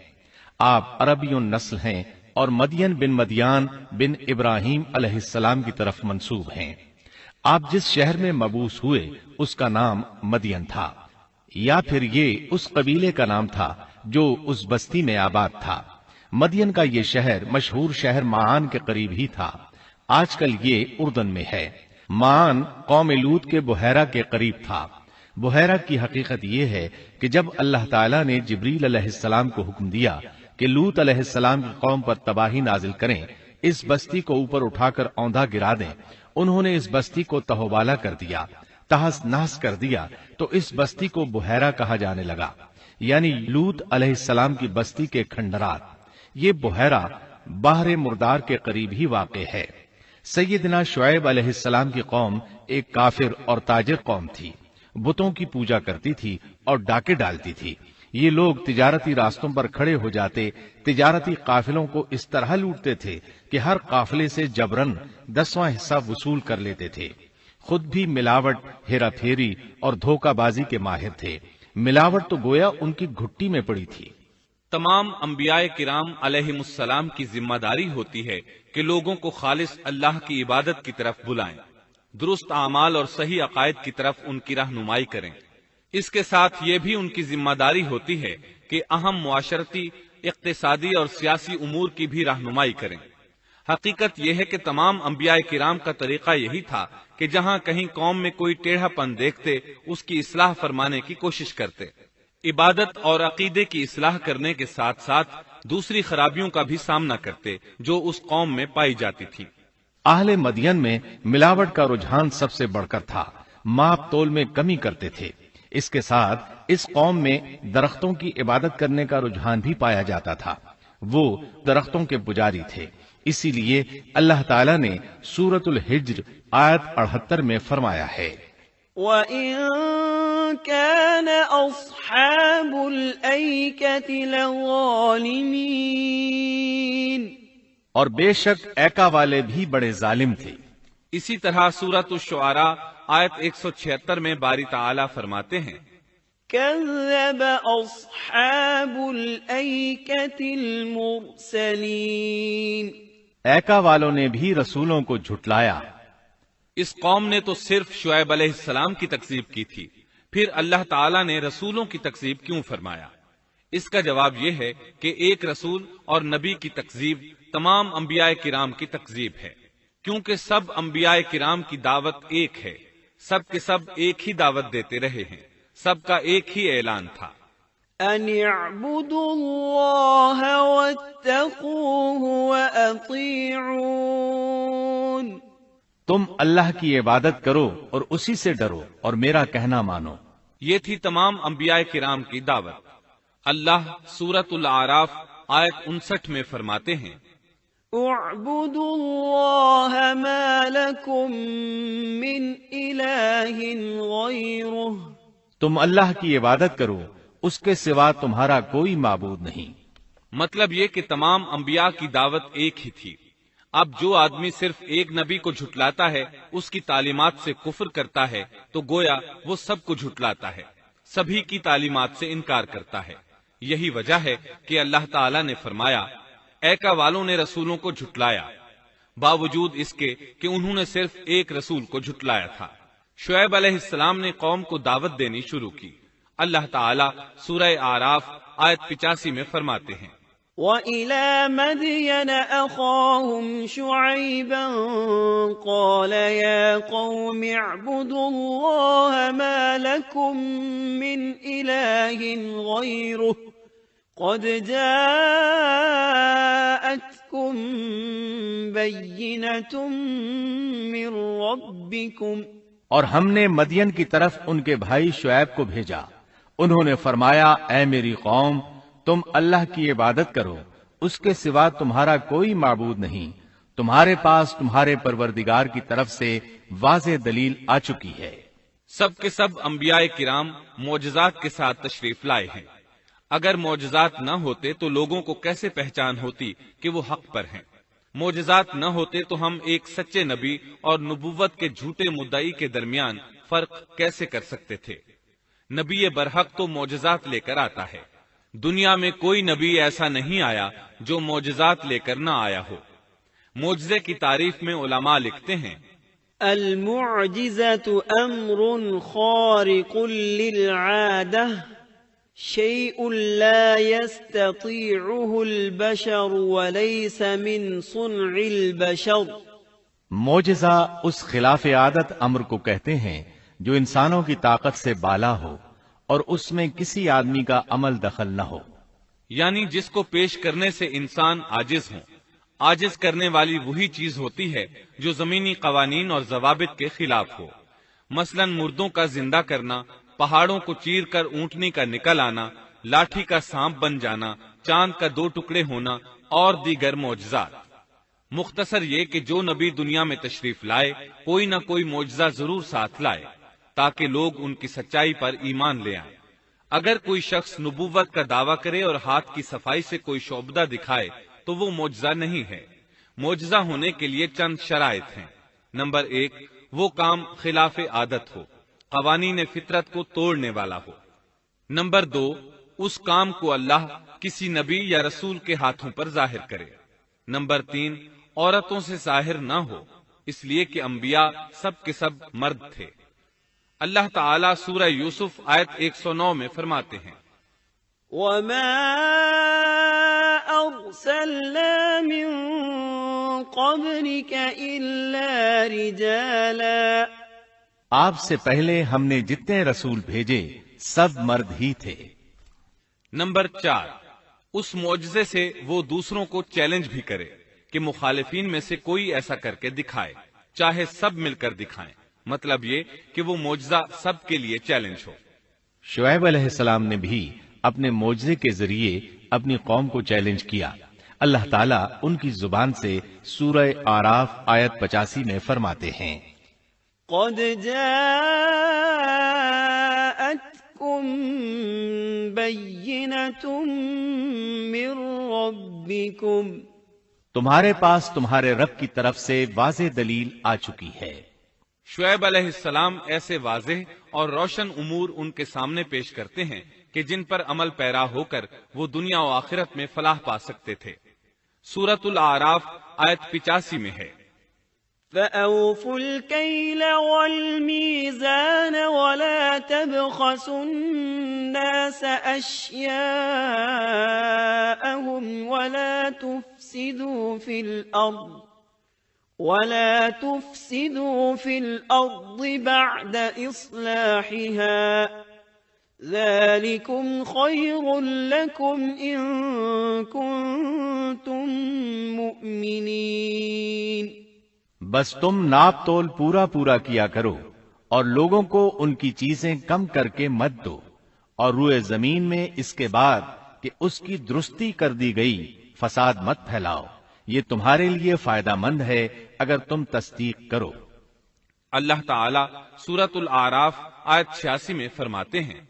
آپ عربی النسل ہیں اور مدین بن مدیان بن ابراہیم علیہ السلام کی طرف منسوب ہیں۔ آپ جس شہر میں مبعوث ہوئے اس کا نام مدین تھا، یا پھر یہ اس قبیلے کا نام تھا جو اس بستی میں آباد تھا۔ مدین کا یہ شہر مشہور شہر معان کے قریب ہی تھا، آج کل یہ اردن میں ہے۔ معان قوم لوط کے بحیرہ کے قریب تھا۔ بحیرہ کی حقیقت یہ ہے کہ جب اللہ تعالیٰ نے جبریل علیہ السلام کو حکم دیا کہ لوط علیہ السلام کی قوم پر تباہی نازل کریں، اس بستی کو اوپر اٹھا کر اوندھا گرا دیں، انہوں نے اس بستی کو تہوبالا کر دیا، تہس نہس کر دیا، تو اس بستی کو بحیرہ کہا جانے لگا، یعنی لوط علیہ السلام کی بستی کے کھنڈرات۔ یہ بحیرہ بحر مردار کے قریب ہی واقع ہے۔ سیدنا شعیب علیہ السلام کی قوم ایک کافر اور تاجر قوم تھی، بتوں کی پوجا کرتی تھی اور ڈاکے ڈالتی تھی۔ یہ لوگ تجارتی راستوں پر کھڑے ہو جاتے، تجارتی قافلوں کو اس طرح لوٹتے تھے کہ ہر قافلے سے جبرن 10واں حصہ وصول کر لیتے تھے۔ خود بھی ملاوٹ، ہیرا پھیری اور دھوکہ بازی کے ماہر تھے۔ ملاوٹ تو گویا ان کی گھٹی میں پڑی تھی۔ تمام انبیاء کرام علیہم السلام کی ذمہ داری ہوتی ہے کہ لوگوں کو خالص اللہ کی عبادت کی طرف بلائیں، درست اعمال اور صحیح عقائد کی طرف ان کی رہنمائی کریں۔ اس کے ساتھ یہ بھی ان کی ذمہ داری ہوتی ہے کہ اہم معاشرتی، اقتصادی اور سیاسی امور کی بھی رہنمائی کریں۔ حقیقت یہ ہے کہ تمام انبیاء کرام کا طریقہ یہی تھا کہ جہاں کہیں قوم میں کوئی ٹیڑھا پن دیکھتے اس کی اصلاح فرمانے کی کوشش کرتے، عبادت اور عقیدے کی اصلاح کرنے کے ساتھ ساتھ دوسری خرابیوں کا بھی سامنا کرتے جو اس قوم میں پائی جاتی تھی۔ اہل مدین میں ملاوٹ کا رجحان سب سے بڑھ کر تھا، ماپ تول میں کمی کرتے تھے۔ اس کے ساتھ اس قوم میں درختوں کی عبادت کرنے کا رجحان بھی پایا جاتا تھا، وہ درختوں کے پجاری تھے۔ اسی لیے اللہ تعالیٰ نے سورۃ الحجر آیت 78 میں فرمایا ہے، وَإِن كَانَ أَصْحَابُ الْأَيْكَةِ لَظَالِمِينَ، اور بے شک ایکا والے بھی بڑے ظالم تھے۔ اسی طرح سورۃ الشعراء آیت 176 میں باری تعالیٰ فرماتے ہیں، كَذَّبَ أَصْحَابُ الْأَيْكَةِ الْمُرْسَلِينَ، ایکا والوں نے بھی رسولوں کو جھٹلایا۔ اس قوم نے تو صرف شعیب علیہ السلام کی تکذیب کی تھی، پھر اللہ تعالیٰ نے رسولوں کی تکذیب کیوں فرمایا؟ اس کا جواب یہ ہے کہ ایک رسول اور نبی کی تکذیب تمام انبیاء کرام کی تکذیب ہے، کیونکہ سب انبیاء کرام کی دعوت ایک ہے، سب کے سب ایک ہی دعوت دیتے رہے ہیں، سب کا ایک ہی اعلان تھا، أَنِ اعْبُدُوا اللَّهَ وَاتَّقُوهُ وَأَطِيعُونِ، تم اللہ کی عبادت کرو اور اسی سے ڈرو اور میرا کہنا مانو۔ یہ تھی تمام انبیاء کرام کی دعوت۔ اللہ سورۃ الاعراف آیت 59 میں فرماتے ہیں، اعبدوا اللہ ما لکم من الہ غیرہ، تم اللہ کی عبادت کرو، اس کے سوا تمہارا کوئی معبود نہیں۔ مطلب یہ کہ تمام انبیاء کی دعوت ایک ہی تھی۔ اب جو آدمی صرف ایک نبی کو جھٹلاتا ہے، اس کی تعلیمات سے کفر کرتا ہے، تو گویا وہ سب کو جھٹلاتا ہے، سبھی کی تعلیمات سے انکار کرتا ہے۔ یہی وجہ ہے کہ اللہ تعالیٰ نے فرمایا، ایکا والوں نے رسولوں کو جھٹلایا، باوجود اس کے کہ انہوں نے صرف ایک رسول کو جھٹلایا تھا۔ شعیب علیہ السلام نے قوم کو دعوت دینی شروع کی۔ اللہ تعالیٰ سورہ اعراف آیت 85 میں فرماتے ہیں، وَإِلَى مَدْيَنَ أَخَاهُمْ شُعَيْبًا قَالَ يَا قَوْمِ اعْبُدُوا اللَّهَ مَا لَكُمْ مِنْ إِلَٰهٍ غَيْرُهُ قَدْ جَاءَتْكُمْ بَيِّنَةٌ مِّن رَّبِّكُمْ، اور ہم نے مدین کی طرف ان کے بھائی شعیب کو بھیجا، انہوں نے فرمایا، اے میری قوم، تم اللہ کی عبادت کرو، اس کے سوا تمہارا کوئی معبود نہیں، تمہارے پاس تمہارے پروردگار کی طرف سے واضح دلیل آ چکی ہے۔ سب کے سب انبیاء کرام معجزات کے ساتھ تشریف لائے ہیں۔ اگر معجزات نہ ہوتے تو لوگوں کو کیسے پہچان ہوتی کہ وہ حق پر ہیں؟ معجزات نہ ہوتے تو ہم ایک سچے نبی اور نبوت کے جھوٹے مدعی کے درمیان فرق کیسے کر سکتے تھے؟ نبی برحق تو معجزات لے کر آتا ہے، دنیا میں کوئی نبی ایسا نہیں آیا جو معجزات لے کر نہ آیا ہو۔ معجزے کی تعریف میں علماء لکھتے ہیں، المعجزة امر خارق للعادة، شيء لا يستطيعه البشر وليس من صنع البشر۔ معجزہ اس خلاف عادت امر کو کہتے ہیں جو انسانوں کی طاقت سے بالا ہو اور اس میں کسی آدمی کا عمل دخل نہ ہو، یعنی جس کو پیش کرنے سے انسان عاجز ہوں۔ عاجز کرنے والی وہی چیز ہوتی ہے جو زمینی قوانین اور ضوابط کے خلاف ہو، مثلا مردوں کا زندہ کرنا، پہاڑوں کو چیر کر اونٹنی کا نکل آنا، لاٹھی کا سانپ بن جانا، چاند کا 2 ٹکڑے ہونا اور دیگر معجزات۔ مختصر یہ کہ جو نبی دنیا میں تشریف لائے کوئی نہ کوئی معجزہ ضرور ساتھ لائے تاکہ لوگ ان کی سچائی پر ایمان لے آئیں۔ اگر کوئی شخص نبوت کا دعویٰ کرے اور ہاتھ کی صفائی سے کوئی شعبدہ دکھائے تو وہ معجزہ نہیں ہے۔ معجزہ ہونے کے لیے چند شرائط ہیں۔ نمبر 1، وہ کام خلاف عادت ہو، قوانین فطرت کو توڑنے والا ہو۔ نمبر 2، اس کام کو اللہ کسی نبی یا رسول کے ہاتھوں پر ظاہر کرے۔ نمبر 3، عورتوں سے ظاہر نہ ہو، اس لیے کہ انبیاء سب کے سب مرد تھے۔ اللہ تعالیٰ سورہ یوسف آیت 109 میں فرماتے ہیں، وَمَا أَرْسَلْنَا مِن قَبْلِكَ إِلَّا رِجَالًا۔ آپ سے پہلے ہم نے جتنے رسول بھیجے سب مرد ہی تھے۔ نمبر 4، اس معجزے سے وہ دوسروں کو چیلنج بھی کرے کہ مخالفین میں سے کوئی ایسا کر کے دکھائے، چاہے سب مل کر دکھائیں، مطلب یہ کہ وہ معجزہ سب کے لیے چیلنج ہو۔ شعیب علیہ السلام نے بھی اپنے معجزے کے ذریعے اپنی قوم کو چیلنج کیا۔ اللہ تعالیٰ ان کی زبان سے سورہ آراف آیت 85 میں فرماتے ہیں، قد جاءتكم بينة من ربكم، تمہارے پاس تمہارے رب کی طرف سے واضح دلیل آ چکی ہے۔ شعیب علیہ السلام ایسے واضح اور روشن امور ان کے سامنے پیش کرتے ہیں کہ جن پر عمل پیرا ہو کر وہ دنیا و آخرت میں فلاح پا سکتے تھے۔ سورۃ الاعراف آیت 85 میں ہے، فَأَوْفُوا الْكَيْلَ وَالْمِيزَانَ وَلَا تَبْخَسُوا النَّاسَ أَشْيَاءَهُمْ وَلَا تُفْسِدُوا فِي الْأَرْضِ بَعْدَ إِصْلَاحِهَا ذَلِكُمْ خَيْرٌ لَكُمْ إِن كُنتُم مُؤْمِنِينَ۔ بس تم ناپ تول پورا کیا کرو اور لوگوں کو ان کی چیزیں کم کر کے مت دو، اور روئے زمین میں اس کے بعد کہ اس کی درستی کر دی گئی فساد مت پھیلاؤ، یہ تمہارے لیے فائدہ مند ہے اگر تم تصدیق کرو۔ اللہ تعالیٰ سورۃ الاعراف آیت 86 میں فرماتے ہیں،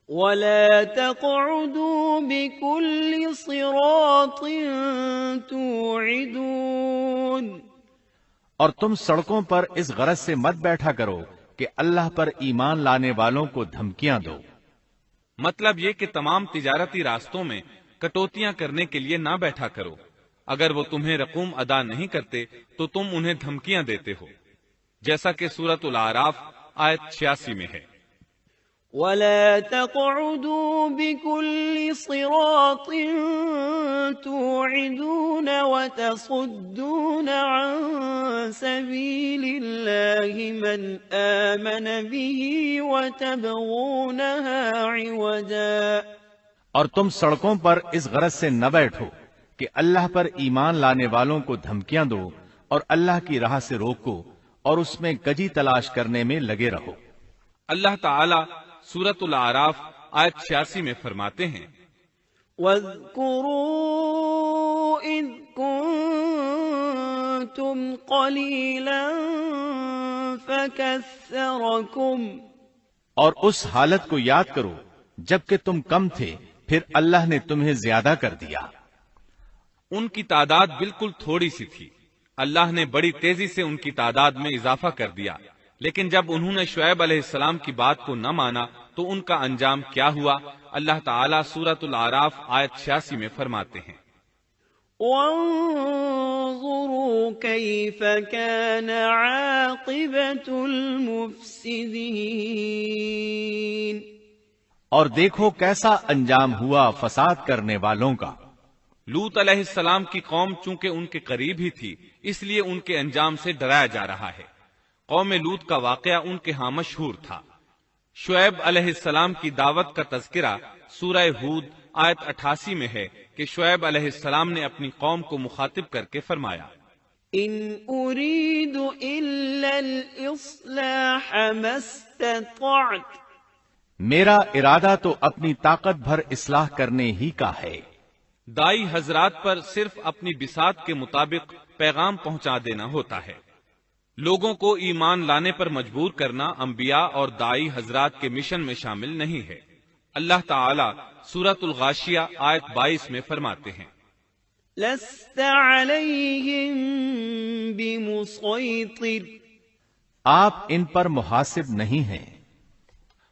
وَلَا تَقْعُدُوا بِكُلِّ صِرَاطٍ تُوعِدُونَ، اور تم سڑکوں پر اس غرض سے مت بیٹھا کرو کہ اللہ پر ایمان لانے والوں کو دھمکیاں دو۔ مطلب یہ کہ تمام تجارتی راستوں میں کٹوتیاں کرنے کے لیے نہ بیٹھا کرو، اگر وہ تمہیں رقوم ادا نہیں کرتے تو تم انہیں دھمکیاں دیتے ہو، جیسا کہ سورۃ الاعراف آیت 86 میں ہے، وَلَا تَقْعُدُوا بِكُلِّ صِرَاطٍ تُوعِدُونَ وَتَصُدُّونَ عَن سَبِيلِ اللَّهِ مَنْ آمَنَ بِهِ وَتَبْغُونَهَا عِوَجًا، اور تم سڑکوں پر اس غرض سے نہ بیٹھو کہ اللہ پر ایمان لانے والوں کو دھمکیاں دو اور اللہ کی راہ سے روکو اور اس میں کجی تلاش کرنے میں لگے رہو۔ اللہ تعالیٰ سورۃ الاعراف آیت 86 میں فرماتے ہیں، وَاذْكُرُوا إِذْ كُنتُمْ قَلِيلًا فَكَثَّرَكُمْ، اور اس حالت کو یاد کرو جبکہ تم کم تھے پھر اللہ نے تمہیں زیادہ کر دیا۔ ان کی تعداد بالکل تھوڑی سی تھی، اللہ نے بڑی تیزی سے ان کی تعداد میں اضافہ کر دیا، لیکن جب انہوں نے شعیب علیہ السلام کی بات کو نہ مانا تو ان کا انجام کیا ہوا؟ اللہ تعالیٰ سورۃ الاعراف آیت 86 میں فرماتے ہیں، وَانظُرُوا كَيْفَ كَانَ عَاقِبَةُ الْمُفْسِدِينَ، اور دیکھو کیسا انجام ہوا فساد کرنے والوں کا۔ لوط علیہ السلام کی قوم چونکہ ان کے قریب ہی تھی اس لیے ان کے انجام سے ڈرایا جا رہا ہے۔ قوم لوط کا واقعہ ان کے ہاں مشہور تھا۔ شعیب علیہ السلام کی دعوت کا تذکرہ سورہ ہود آیت 88 میں ہے کہ شعیب علیہ السلام نے اپنی قوم کو مخاطب کر کے فرمایا، ان اريد الا الاصلاح ما استطعت، میرا ارادہ تو اپنی طاقت بھر اصلاح کرنے ہی کا ہے۔ دائی حضرات پر صرف اپنی بساط کے مطابق پیغام پہنچا دینا ہوتا ہے۔ لوگوں کو ایمان لانے پر مجبور کرنا انبیاء اور دائی حضرات کے مشن میں شامل نہیں ہے۔ اللہ تعالی سورۃ الغاشیہ آیت 22 میں فرماتے ہیں، لست علیہم بمسیطر، آپ ان پر محاسب نہیں ہیں۔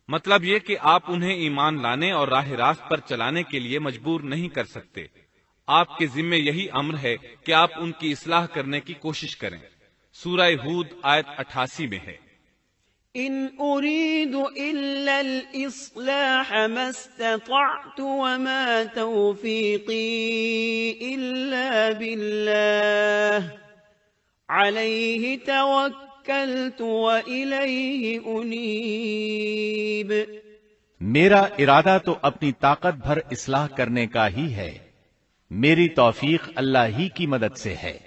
مطلب یہ کہ آپ انہیں ایمان لانے اور راہ راست پر چلانے کے لیے مجبور نہیں کر سکتے۔ آپ کے ذمے یہی امر ہے کہ آپ ان کی اصلاح کرنے کی کوشش کریں۔ سورہ ہود آیت 88 میں ہے، ان اريد الا الاصلاح ما استطعت وما توفيقي الا بالله عليه توكلت واليه انيب۔ میرا ارادہ تو اپنی طاقت بھر اصلاح کرنے کا ہی ہے، میری توفیق اللہ ہی کی مدد سے ہے،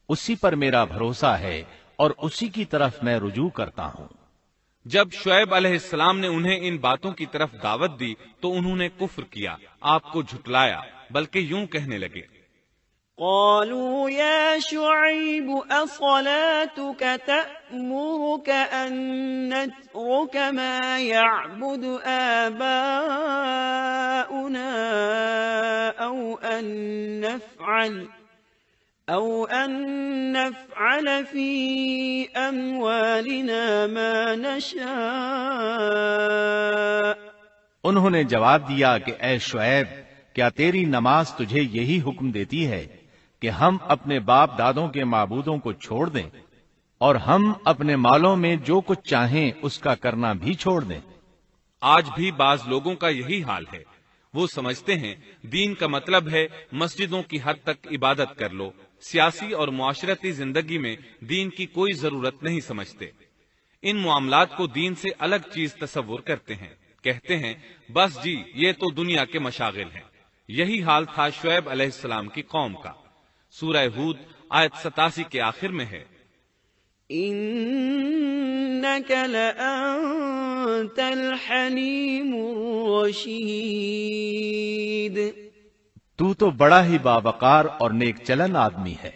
اسی پر میرا بھروسہ ہے اور اسی کی طرف میں رجوع کرتا ہوں۔ جب شعیب علیہ السلام نے انہیں ان باتوں کی طرف دعوت دی تو انہوں نے کفر کیا، آپ کو جھٹلایا، بلکہ یوں کہنے لگے، قالوا يا شعيب أصلاتك تأمرك أن نترك ما يعبد آباؤنا أو أن نفعل في أموالنا ما نشاء۔ انہوں نے جواب دیا کہ اے شعیب، کیا تیری نماز تجھے یہی حکم دیتی ہے کہ ہم اپنے باپ دادوں کے معبودوں کو چھوڑ دیں اور ہم اپنے مالوں میں جو کچھ چاہیں اس کا کرنا بھی چھوڑ دیں؟ آج بھی بعض لوگوں کا یہی حال ہے، وہ سمجھتے ہیں دین کا مطلب ہے مسجدوں کی حد تک عبادت کر لو، سیاسی اور معاشرتی زندگی میں دین کی کوئی ضرورت نہیں سمجھتے، ان معاملات کو دین سے الگ چیز تصور کرتے ہیں، کہتے ہیں بس جی یہ تو دنیا کے مشاغل ہیں۔ یہی حال تھا شعیب علیہ السلام کی قوم کا۔ سورہ ہود آیت 87 کے آخر میں ہے، إنك لأنت الحليم الرشيد۔ تو بڑا ہی باوقار اور نیک چلن آدمی ہے۔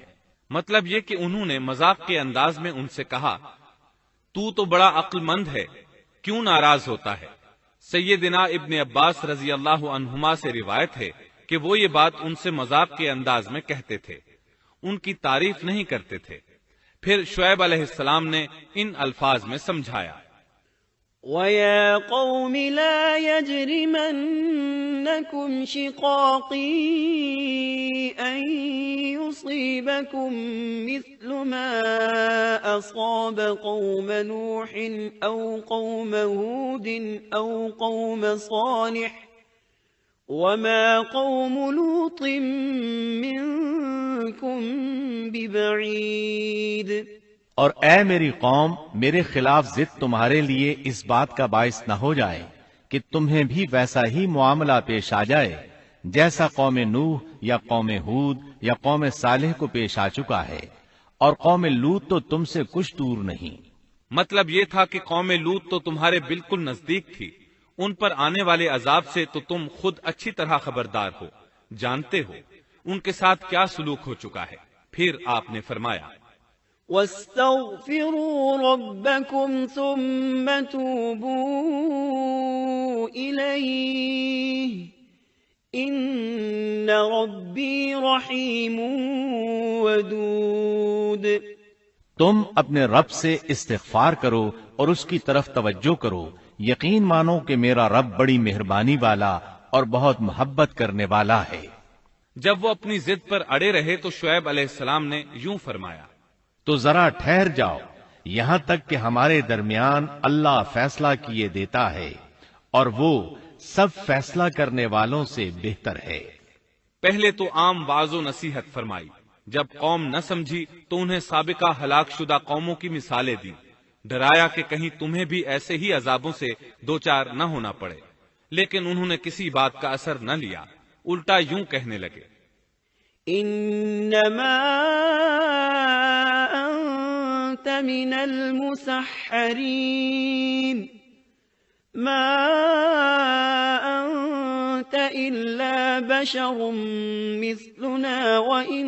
مطلب یہ کہ انہوں نے مذاق کے انداز میں ان سے کہا، تو بڑا عقل مند ہے، کیوں ناراض ہوتا ہے؟ سیدنا ابن عباس رضی اللہ عنہما سے روایت ہے کہ وہ یہ بات ان سے مذاق کے انداز میں کہتے تھے، ان کی تعریف نہیں کرتے تھے۔ پھر شعیب علیہ السلام نے ان الفاظ میں سمجھایا، وَيَا قَوْمِ لَا يَجْرِمَنَّكُمْ شِقَاقِي أَن يُصِيبَكُم مِّثْلُ مَا أَصَابَ قَوْمَ نُوحٍ أَوْ قَوْمَ هُودٍ أَوْ قَوْمَ صَالِحٍ وَمَا قَوْمُ لُوطٍ مِّنكُم بِبَعِيدٍ۔ اور اے میری قوم، میرے خلاف ضد تمہارے لیے اس بات کا باعث نہ ہو جائے کہ تمہیں بھی ویسا ہی معاملہ پیش آ جائے جیسا قوم نوح یا قوم ہود یا قوم صالح کو پیش آ چکا ہے، اور قوم لوط تو تم سے کچھ دور نہیں۔ مطلب یہ تھا کہ قوم لوط تو تمہارے بالکل نزدیک تھی، ان پر آنے والے عذاب سے تو تم خود اچھی طرح خبردار ہو، جانتے ہو ان کے ساتھ کیا سلوک ہو چکا ہے۔ پھر آپ نے فرمایا، وَاسْتَغْفِرُوا رَبَّكُمْ ثُمَّ تُوبُوا إِلَيْهِ إِنَّ رَبِّي رَحِيمٌ وَدُودٌ۔ تم اپنے رب سے استغفار کرو اور اس کی طرف توجہ کرو، یقین مانو کہ میرا رب بڑی مہربانی والا اور بہت محبت کرنے والا ہے۔ جب وہ اپنی ضد پر اڑے رہے تو شعیب علیہ السلام نے یوں فرمایا، تو ذرا ٹھہر جاؤ یہاں تک کہ ہمارے درمیان اللہ فیصلہ کیے دیتا ہے، اور وہ سب فیصلہ کرنے والوں سے بہتر ہے۔ پہلے تو عام واعظ و نصیحت فرمائی، جب قوم نہ سمجھی تو انہیں سابقہ ہلاک شدہ قوموں کی مثالیں دی، ڈرایا کہ کہیں تمہیں بھی ایسے ہی عذابوں سے دوچار نہ ہونا پڑے، لیکن انہوں نے کسی بات کا اثر نہ لیا، الٹا یوں کہنے لگے، انما انت من المسحرین ما انت إلا بشر مثلنا وإن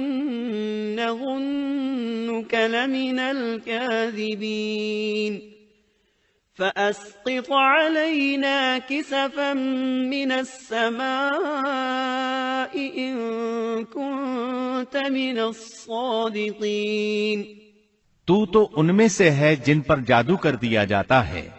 نظنك لمن الكاذبين فأسقط علينا كسفا من السماء إن كنت من الصادقين۔ تو ان میں سے ہے جن پر جادو کر دیا جاتا ہے،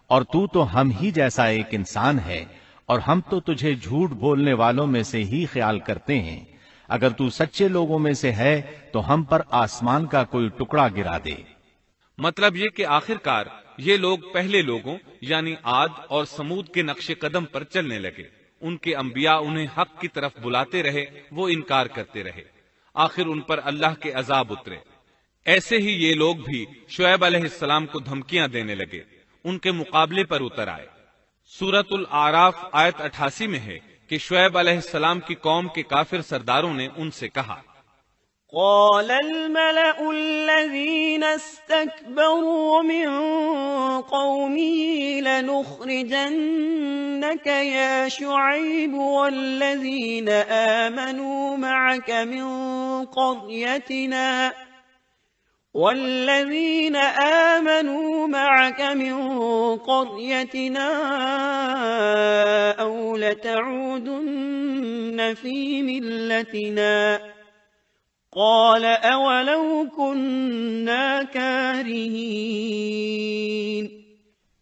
اور تو ہم ہی جیسا ایک انسان ہے، اور ہم تو تجھے جھوٹ بولنے والوں میں سے ہی خیال کرتے ہیں۔ اگر تو سچے لوگوں میں سے ہے تو ہم پر آسمان کا کوئی ٹکڑا گرا دے۔ مطلب یہ کہ آخرکار یہ لوگ پہلے لوگوں یعنی عاد اور سمود کے نقش قدم پر چلنے لگے۔ ان کے انبیاء انہیں حق کی طرف بلاتے رہے، وہ انکار کرتے رہے، آخر ان پر اللہ کے عذاب اترے۔ ایسے ہی یہ لوگ بھی شعیب علیہ السلام کو دھمکیاں دینے لگے، ان کے مقابلے پر اتر آئے۔ سورۃ الاعراف آیت 88 میں ہے کہ شعیب علیہ السلام کی قوم کے کافر سرداروں نے ان سے کہا، قال الملأ الذين استكبروا من قومه لنخرجنك يا شعيب والذين آمنوا معك من قريتنا أو لتعودن في ملتنا قال أولو كنا كارهين۔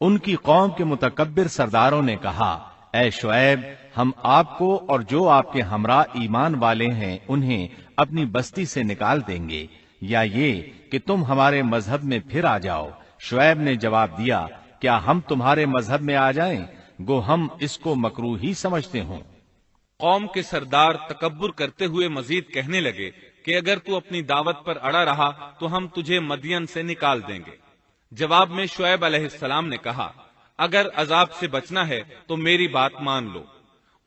ان کی قوم کے متکبر سرداروں نے کہا، اے شعیب، ہم آپ کو اور جو آپ کے ہمراہ ایمان والے ہیں انہیں اپنی بستی سے نکال دیں گے، یا یہ کہ تم ہمارے مذہب میں پھر آ جاؤ۔ شعیب نے جواب دیا، کیا ہم تمہارے مذہب میں آ جائیں؟ گو ہم اس کو مکروہ ہی سمجھتے ہوں۔ قوم کے سردار تکبر کرتے ہوئے مزید کہنے لگے کہ اگر تو اپنی دعوت پر اڑا رہا تو ہم تجھے مدین سے نکال دیں گے۔ جواب میں شعیب علیہ السلام نے کہا، اگر عذاب سے بچنا ہے تو میری بات مان لو۔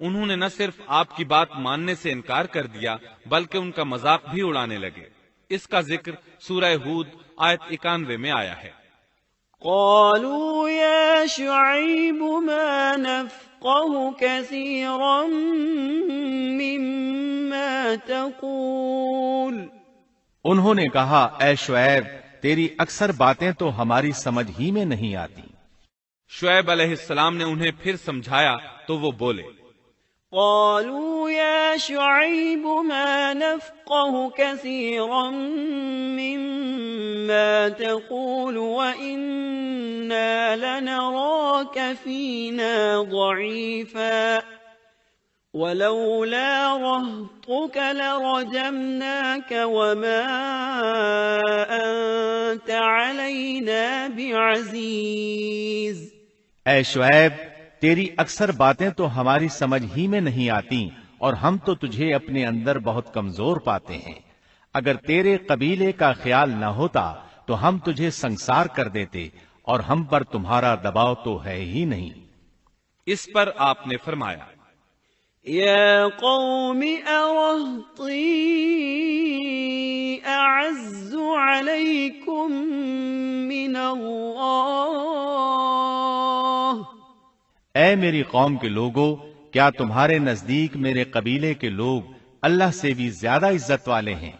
انہوں نے نہ صرف آپ کی بات ماننے سے انکار کر دیا بلکہ ان کا مذاق بھی اڑانے لگے۔ اس کا ذکر سورہ ہود آیت 91 میں آیا ہے۔ قالوا يا شعيب ما نفقه كثيرا مما تقول۔ انہوں نے کہا، اے شعیب، تیری اکثر باتیں تو ہماری سمجھ ہی میں نہیں آتی۔ شعیب علیہ السلام نے انہیں پھر سمجھایا تو وہ بولے، قالوا يا شعيب ما نفقه كثيرا مما تقول وإنا لنراك فينا ضعيفا ولولا رهطك لرجمناك وما أنت علينا بعزيز۔ اے شعیب، تیری اکثر باتیں تو ہماری سمجھ ہی میں نہیں آتی، اور ہم تو تجھے اپنے اندر بہت کمزور پاتے ہیں۔ اگر تیرے قبیلے کا خیال نہ ہوتا تو ہم تجھے سنسار کر دیتے، اور ہم پر تمہارا دباؤ تو ہے ہی نہیں۔ اس پر آپ نے فرمایا، یا قوم ارہطی اعز علیکم من اللہ۔ اے میری قوم کے لوگو، کیا تمہارے نزدیک میرے قبیلے کے لوگ اللہ سے بھی زیادہ عزت والے ہیں؟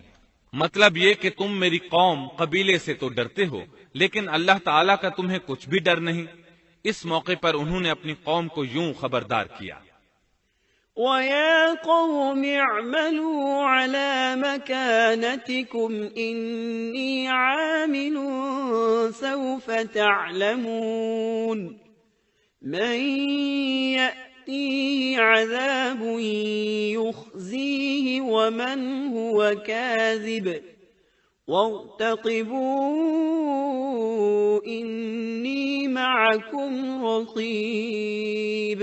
مطلب یہ کہ تم میری قوم قبیلے سے تو ڈرتے ہو لیکن اللہ تعالیٰ کا تمہیں کچھ بھی ڈر نہیں۔ اس موقع پر انہوں نے اپنی قوم کو یوں خبردار کیا، وَيَا قَوْمِ اعْمَلُوا عَلَى مَكَانَتِكُمْ إِنِّي عَامِلٌ سَوْفَ تَعْلَمُونَ مَن يَأْتِيهِ عَذَابٌ يُخْزِيهِ وَمَنْ هُوَ كَاذِبٌ وَارْتَقِبُوا إِنِّي مَعَكُمْ رَقِيبٌ۔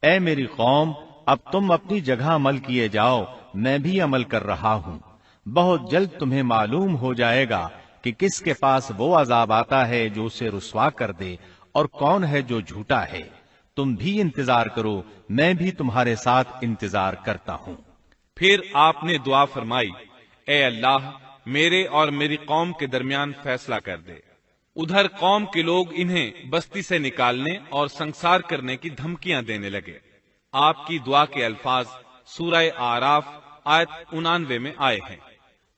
اے میری قوم، اب تم اپنی جگہ عمل کیے جاؤ، میں بھی عمل کر رہا ہوں۔ بہت جلد تمہیں معلوم ہو جائے گا کہ کس کے پاس وہ عذاب آتا ہے جو اسے رسوا کر دے اور کون ہے جو جھوٹا ہے۔ تم بھی انتظار کرو، میں بھی تمہارے ساتھ انتظار کرتا ہوں۔ پھر آپ نے دعا فرمائی، اے اللہ، میرے اور میری قوم کے درمیان فیصلہ کر دے۔ ادھر قوم کے لوگ انہیں بستی سے نکالنے اور سنسار کرنے کی دھمکیاں دینے لگے۔ آپ کی دعا کے الفاظ سورہ آراف آیت 99 میں آئے ہیں۔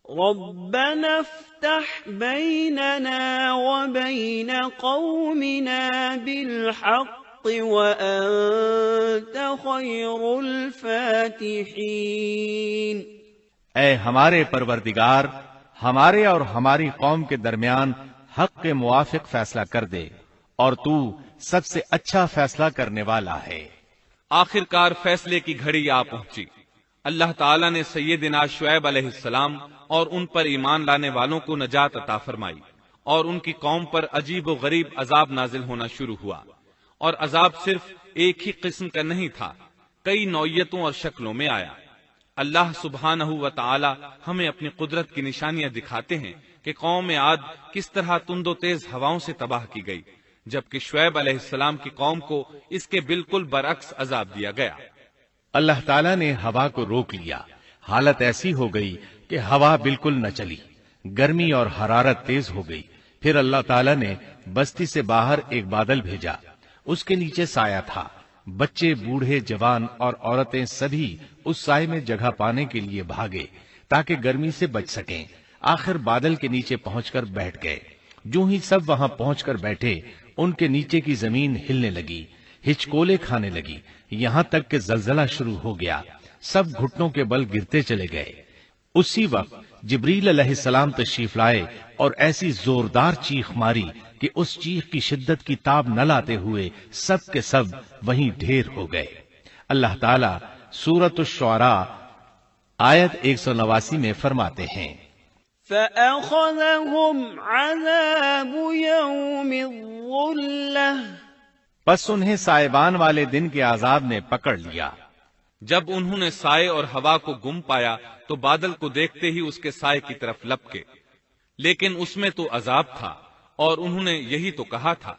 ربنا افتح بيننا وبين قومنا بالحق وأنت خير الفاتحين۔ اے ہمارے پروردگار، ہمارے اور ہماری قوم کے درمیان حق کے موافق فیصلہ کر دے، اور تو سب سے اچھا فیصلہ کرنے والا ہے۔ آخر کار فیصلے کی گھڑی آ پہنچی۔ اللہ تعالیٰ نے سیدنا شعیب علیہ السلام اور ان پر ایمان لانے والوں کو نجات عطا فرمائی، اور ان کی قوم پر عجیب و غریب عذاب نازل ہونا شروع ہوا، اور عذاب صرف ایک ہی قسم کا نہیں تھا، کئی نوعیتوں اور شکلوں میں آیا۔ اللہ سبحانہ و تعالی ہمیں اپنی قدرت کی نشانیاں دکھاتے ہیں کہ قوم عاد کس طرح تند و تیز ہواؤں سے تباہ کی گئی، جبکہ شعیب علیہ السلام کی قوم کو اس کے بالکل برعکس عذاب دیا گیا۔ اللہ تعالیٰ نے ہوا کو روک لیا، حالت ایسی ہو گئی کہ ہوا بالکل نہ چلی، گرمی اور حرارت تیز ہو گئی۔ پھر اللہ تعالیٰ نے بستی سے باہر ایک بادل بھیجا، اس کے نیچے سایہ تھا، بچے، بوڑھے، جوان اور عورتیں سبھی اس سائے میں جگہ پانے کے لیے بھاگے تاکہ گرمی سے بچ سکیں۔ آخر بادل کے نیچے پہنچ کر بیٹھ گئے۔ جو ہی سب وہاں پہنچ کر بیٹھے، ان کے نیچے کی زمین ہلنے لگی، ہچکولے کھانے لگی، یہاں تک کہ زلزلہ شروع ہو گیا، سب گھٹنوں کے بل گرتے چلے گئے۔ اسی وقت جبریل علیہ السلام تشریف لائے اور ایسی زوردار چیخ ماری کہ اس چیخ کی شدت کی تاب نہ لاتے ہوئے سب کے سب وہیں ڈھیر ہو گئے۔ اللہ تعالیٰ سورۃ الشعراء آیت 189 میں فرماتے ہیں، فَأَخَذَهُمْ عَذَابُ يَوْمِ الظُّلَّةِ، پس انہیں سائبان والے دن کے عذاب نے پکڑ لیا۔ جب انہوں نے سائے اور ہوا کو گم پایا تو بادل کو دیکھتے ہی اس کے سائے کی طرف لپکے، لیکن اس میں تو عذاب تھا، اور انہوں نے یہی تو کہا تھا،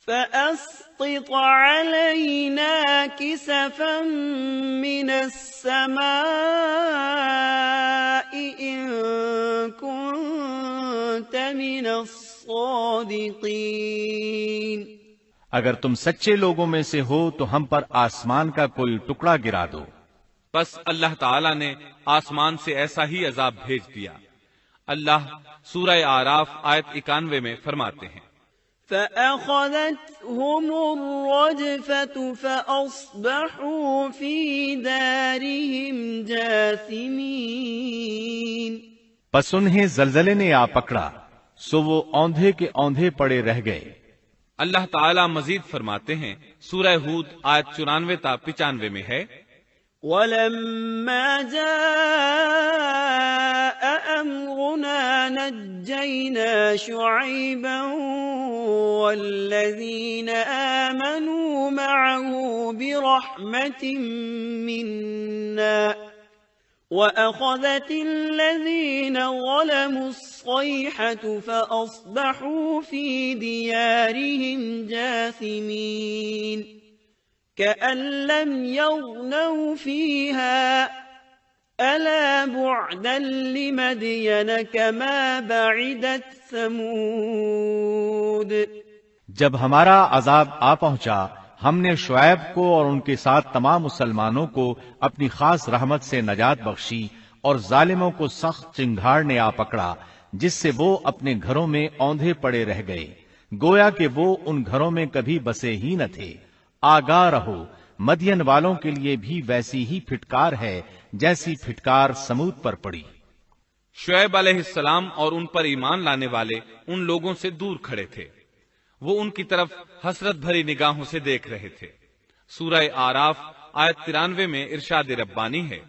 فَأَسْقِطْ عَلَيْنَا كِسَفًا مِّنَ السَّمَاءِ إِن كُنتَ مِنَ الصَّادِقِينَ۔ اگر تم سچے لوگوں میں سے ہو تو ہم پر آسمان کا کوئی ٹکڑا گرا دو۔ بس اللہ تعالیٰ نے آسمان سے ایسا ہی عذاب بھیج دیا۔ اللہ سورہ آراف آیت 91 میں فرماتے ہیں، فَأَخَذَتْهُمُ الرَّجْفَةُ فَأَصْبَحُوا فِي دَارِهِمْ جَاثِمِينَ۔ پس انہیں زلزلے نے آ پکڑا، سو وہ اوندھے کے اوندھے پڑے رہ گئے۔ اللہ تعالیٰ مزید فرماتے ہیں، سورہ ہود آیت 94 تا 95 میں ہے، وَلَمَّا جَاءَ أَمْرُنَا نَجَّيْنَا شُعَيْبًا وَالَّذِينَ آمَنُوا مَعَهُ بِرَحْمَةٍ مِّنَّا وَأَخَذَتِ الَّذِينَ ظَلَمُوا الصَّيْحَةُ فَأَصْبَحُوا فِي دِيَارِهِمْ جَاثِمِينَ كَأَن لَّمْ يَغْنَوْا فِيهَا أَلَا بُعْدًا لِّمَدْيَنَ كَمَا بَعِدَتْ ثَمُودُ۔ جب ہمارا عذاب آ پہنچا، ہم نے شعیب کو اور ان کے ساتھ تمام مسلمانوں کو اپنی خاص رحمت سے نجات بخشی، اور ظالموں کو سخت چنگھاڑ نے آ پکڑا جس سے وہ اپنے گھروں میں اوندھے پڑے رہ گئے، گویا کہ وہ ان گھروں میں کبھی بسے ہی نہ تھے۔ آگاہ رہو، مدین والوں کے لیے بھی ویسی ہی پھٹکار ہے جیسی پھٹکار سمود پر پڑی۔ شعیب علیہ السلام اور ان پر ایمان لانے والے ان لوگوں سے دور کھڑے تھے، وہ ان کی طرف حسرت بھری نگاہوں سے دیکھ رہے تھے۔ سورہ آراف آیت 93 میں ارشاد ربانی ہے،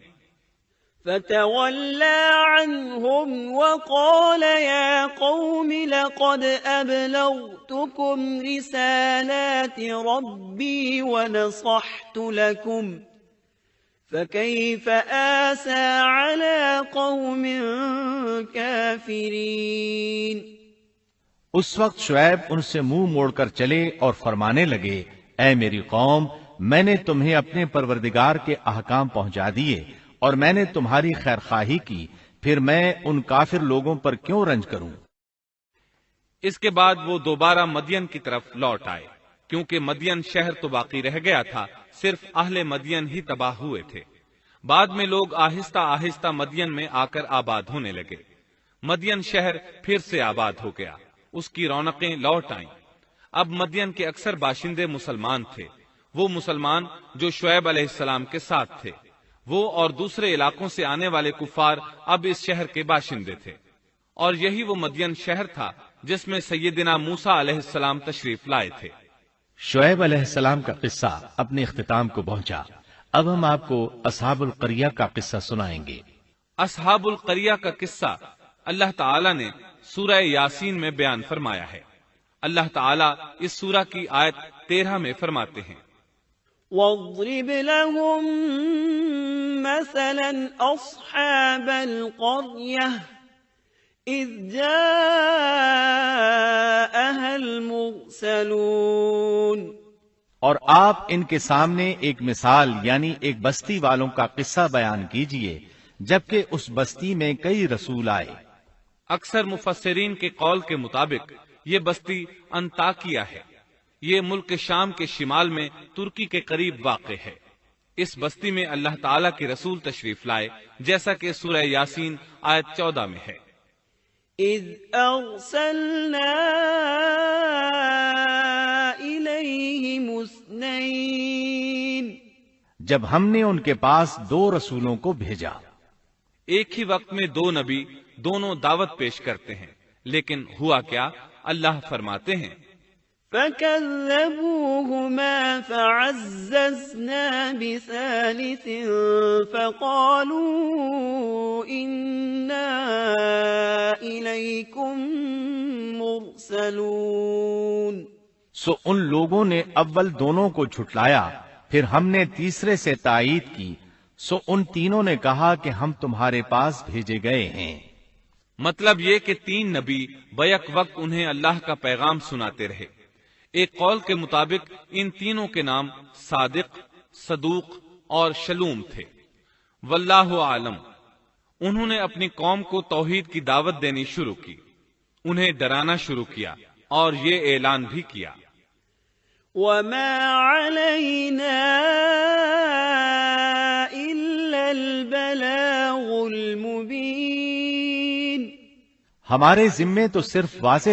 فَتَوَلَّى عَنْهُمْ وَقَالَ يَا قَوْمِ لَقَدْ أَبْلَغْتُكُمْ رِسَالَاتِ رَبِّي وَنَصَحْتُ لَكُمْ فَكَيْفَ آسَى عَلَى قَوْمٍ كَافِرِينَ۔ اس وقت شعیب ان سے منہ موڑ کر چلے اور فرمانے لگے، اے میری قوم، میں نے تمہیں اپنے پروردگار کے احکام پہنچا دیے اور میں نے تمہاری خیر خواہی کی، پھر میں ان کافر لوگوں پر کیوں رنج کروں؟ اس کے بعد وہ دوبارہ مدین کی طرف لوٹ آئے، کیونکہ مدین شہر تو باقی رہ گیا تھا، صرف اہل مدین ہی تباہ ہوئے تھے۔ بعد میں لوگ آہستہ آہستہ مدین میں آ کر آباد ہونے لگے۔ مدین شہر پھر سے آباد ہو گیا، اس کی رونقیں لوٹ آئیں۔ اب مدین کے اکثر باشندے مسلمان تھے، وہ مسلمان جو شعیب علیہ السلام کے ساتھ تھے۔ وہ اور دوسرے علاقوں سے آنے والے کفار اب اس شہر کے باشندے تھے، اور یہی وہ مدین شہر تھا جس میں سیدنا موسیٰ علیہ السلام تشریف لائے تھے۔ شعیب علیہ السلام کا قصہ اپنے اختتام کو پہنچا۔ اب ہم آپ کو اصحاب القریہ کا قصہ سنائیں گے۔ اصحاب القریہ کا قصہ اللہ تعالی نے سورہ یاسین میں بیان فرمایا ہے۔ اللہ تعالی اس سورہ کی آیت 13 میں فرماتے ہیں، واضرب لهم مثلا أصحاب القرية إذ جاءها المرسلون، اور آپ ان کے سامنے ایک مثال یعنی ایک بستی والوں کا قصہ بیان کیجئے جبکہ اس بستی میں کئی رسول آئے۔ اکثر مفسرین کے قول کے مطابق یہ بستی انطاکیہ ہے۔ یہ ملک شام کے شمال میں ترکی کے قریب واقع ہے۔ اس بستی میں اللہ تعالیٰ کے رسول تشریف لائے، جیسا کہ سورہ یاسین آیت 14 میں ہے۔ إذ أرسلنا إليهم اثنين، جب ہم نے ان کے پاس 2 رسولوں کو بھیجا۔ ایک ہی وقت میں 2 نبی دونوں دعوت پیش کرتے ہیں، لیکن ہوا کیا؟ اللہ فرماتے ہیں، فكذبوهما فعززنا بثالث فقالوا إنا إليكم مرسلون۔ سو ان لوگوں نے اول دونوں کو جھٹلایا، پھر ہم نے تیسرے سے تائید کی، سو ان تینوں نے کہا کہ ہم تمہارے پاس بھیجے گئے ہیں۔ مطلب یہ کہ 3 نبی بیک وقت انہیں اللہ کا پیغام سناتے رہے۔ ایک قول کے مطابق ان تینوں کے نام صادق، صدوق اور شلوم تھے۔ واللہ عالم۔ انہوں نے اپنی قوم کو توحید کی دعوت دینی شروع کی، انہیں ڈرانا شروع کیا اور یہ اعلان بھی کیا، وما علينا إلا البلاغ المبين۔ ہمارے ذمے تو صرف واضح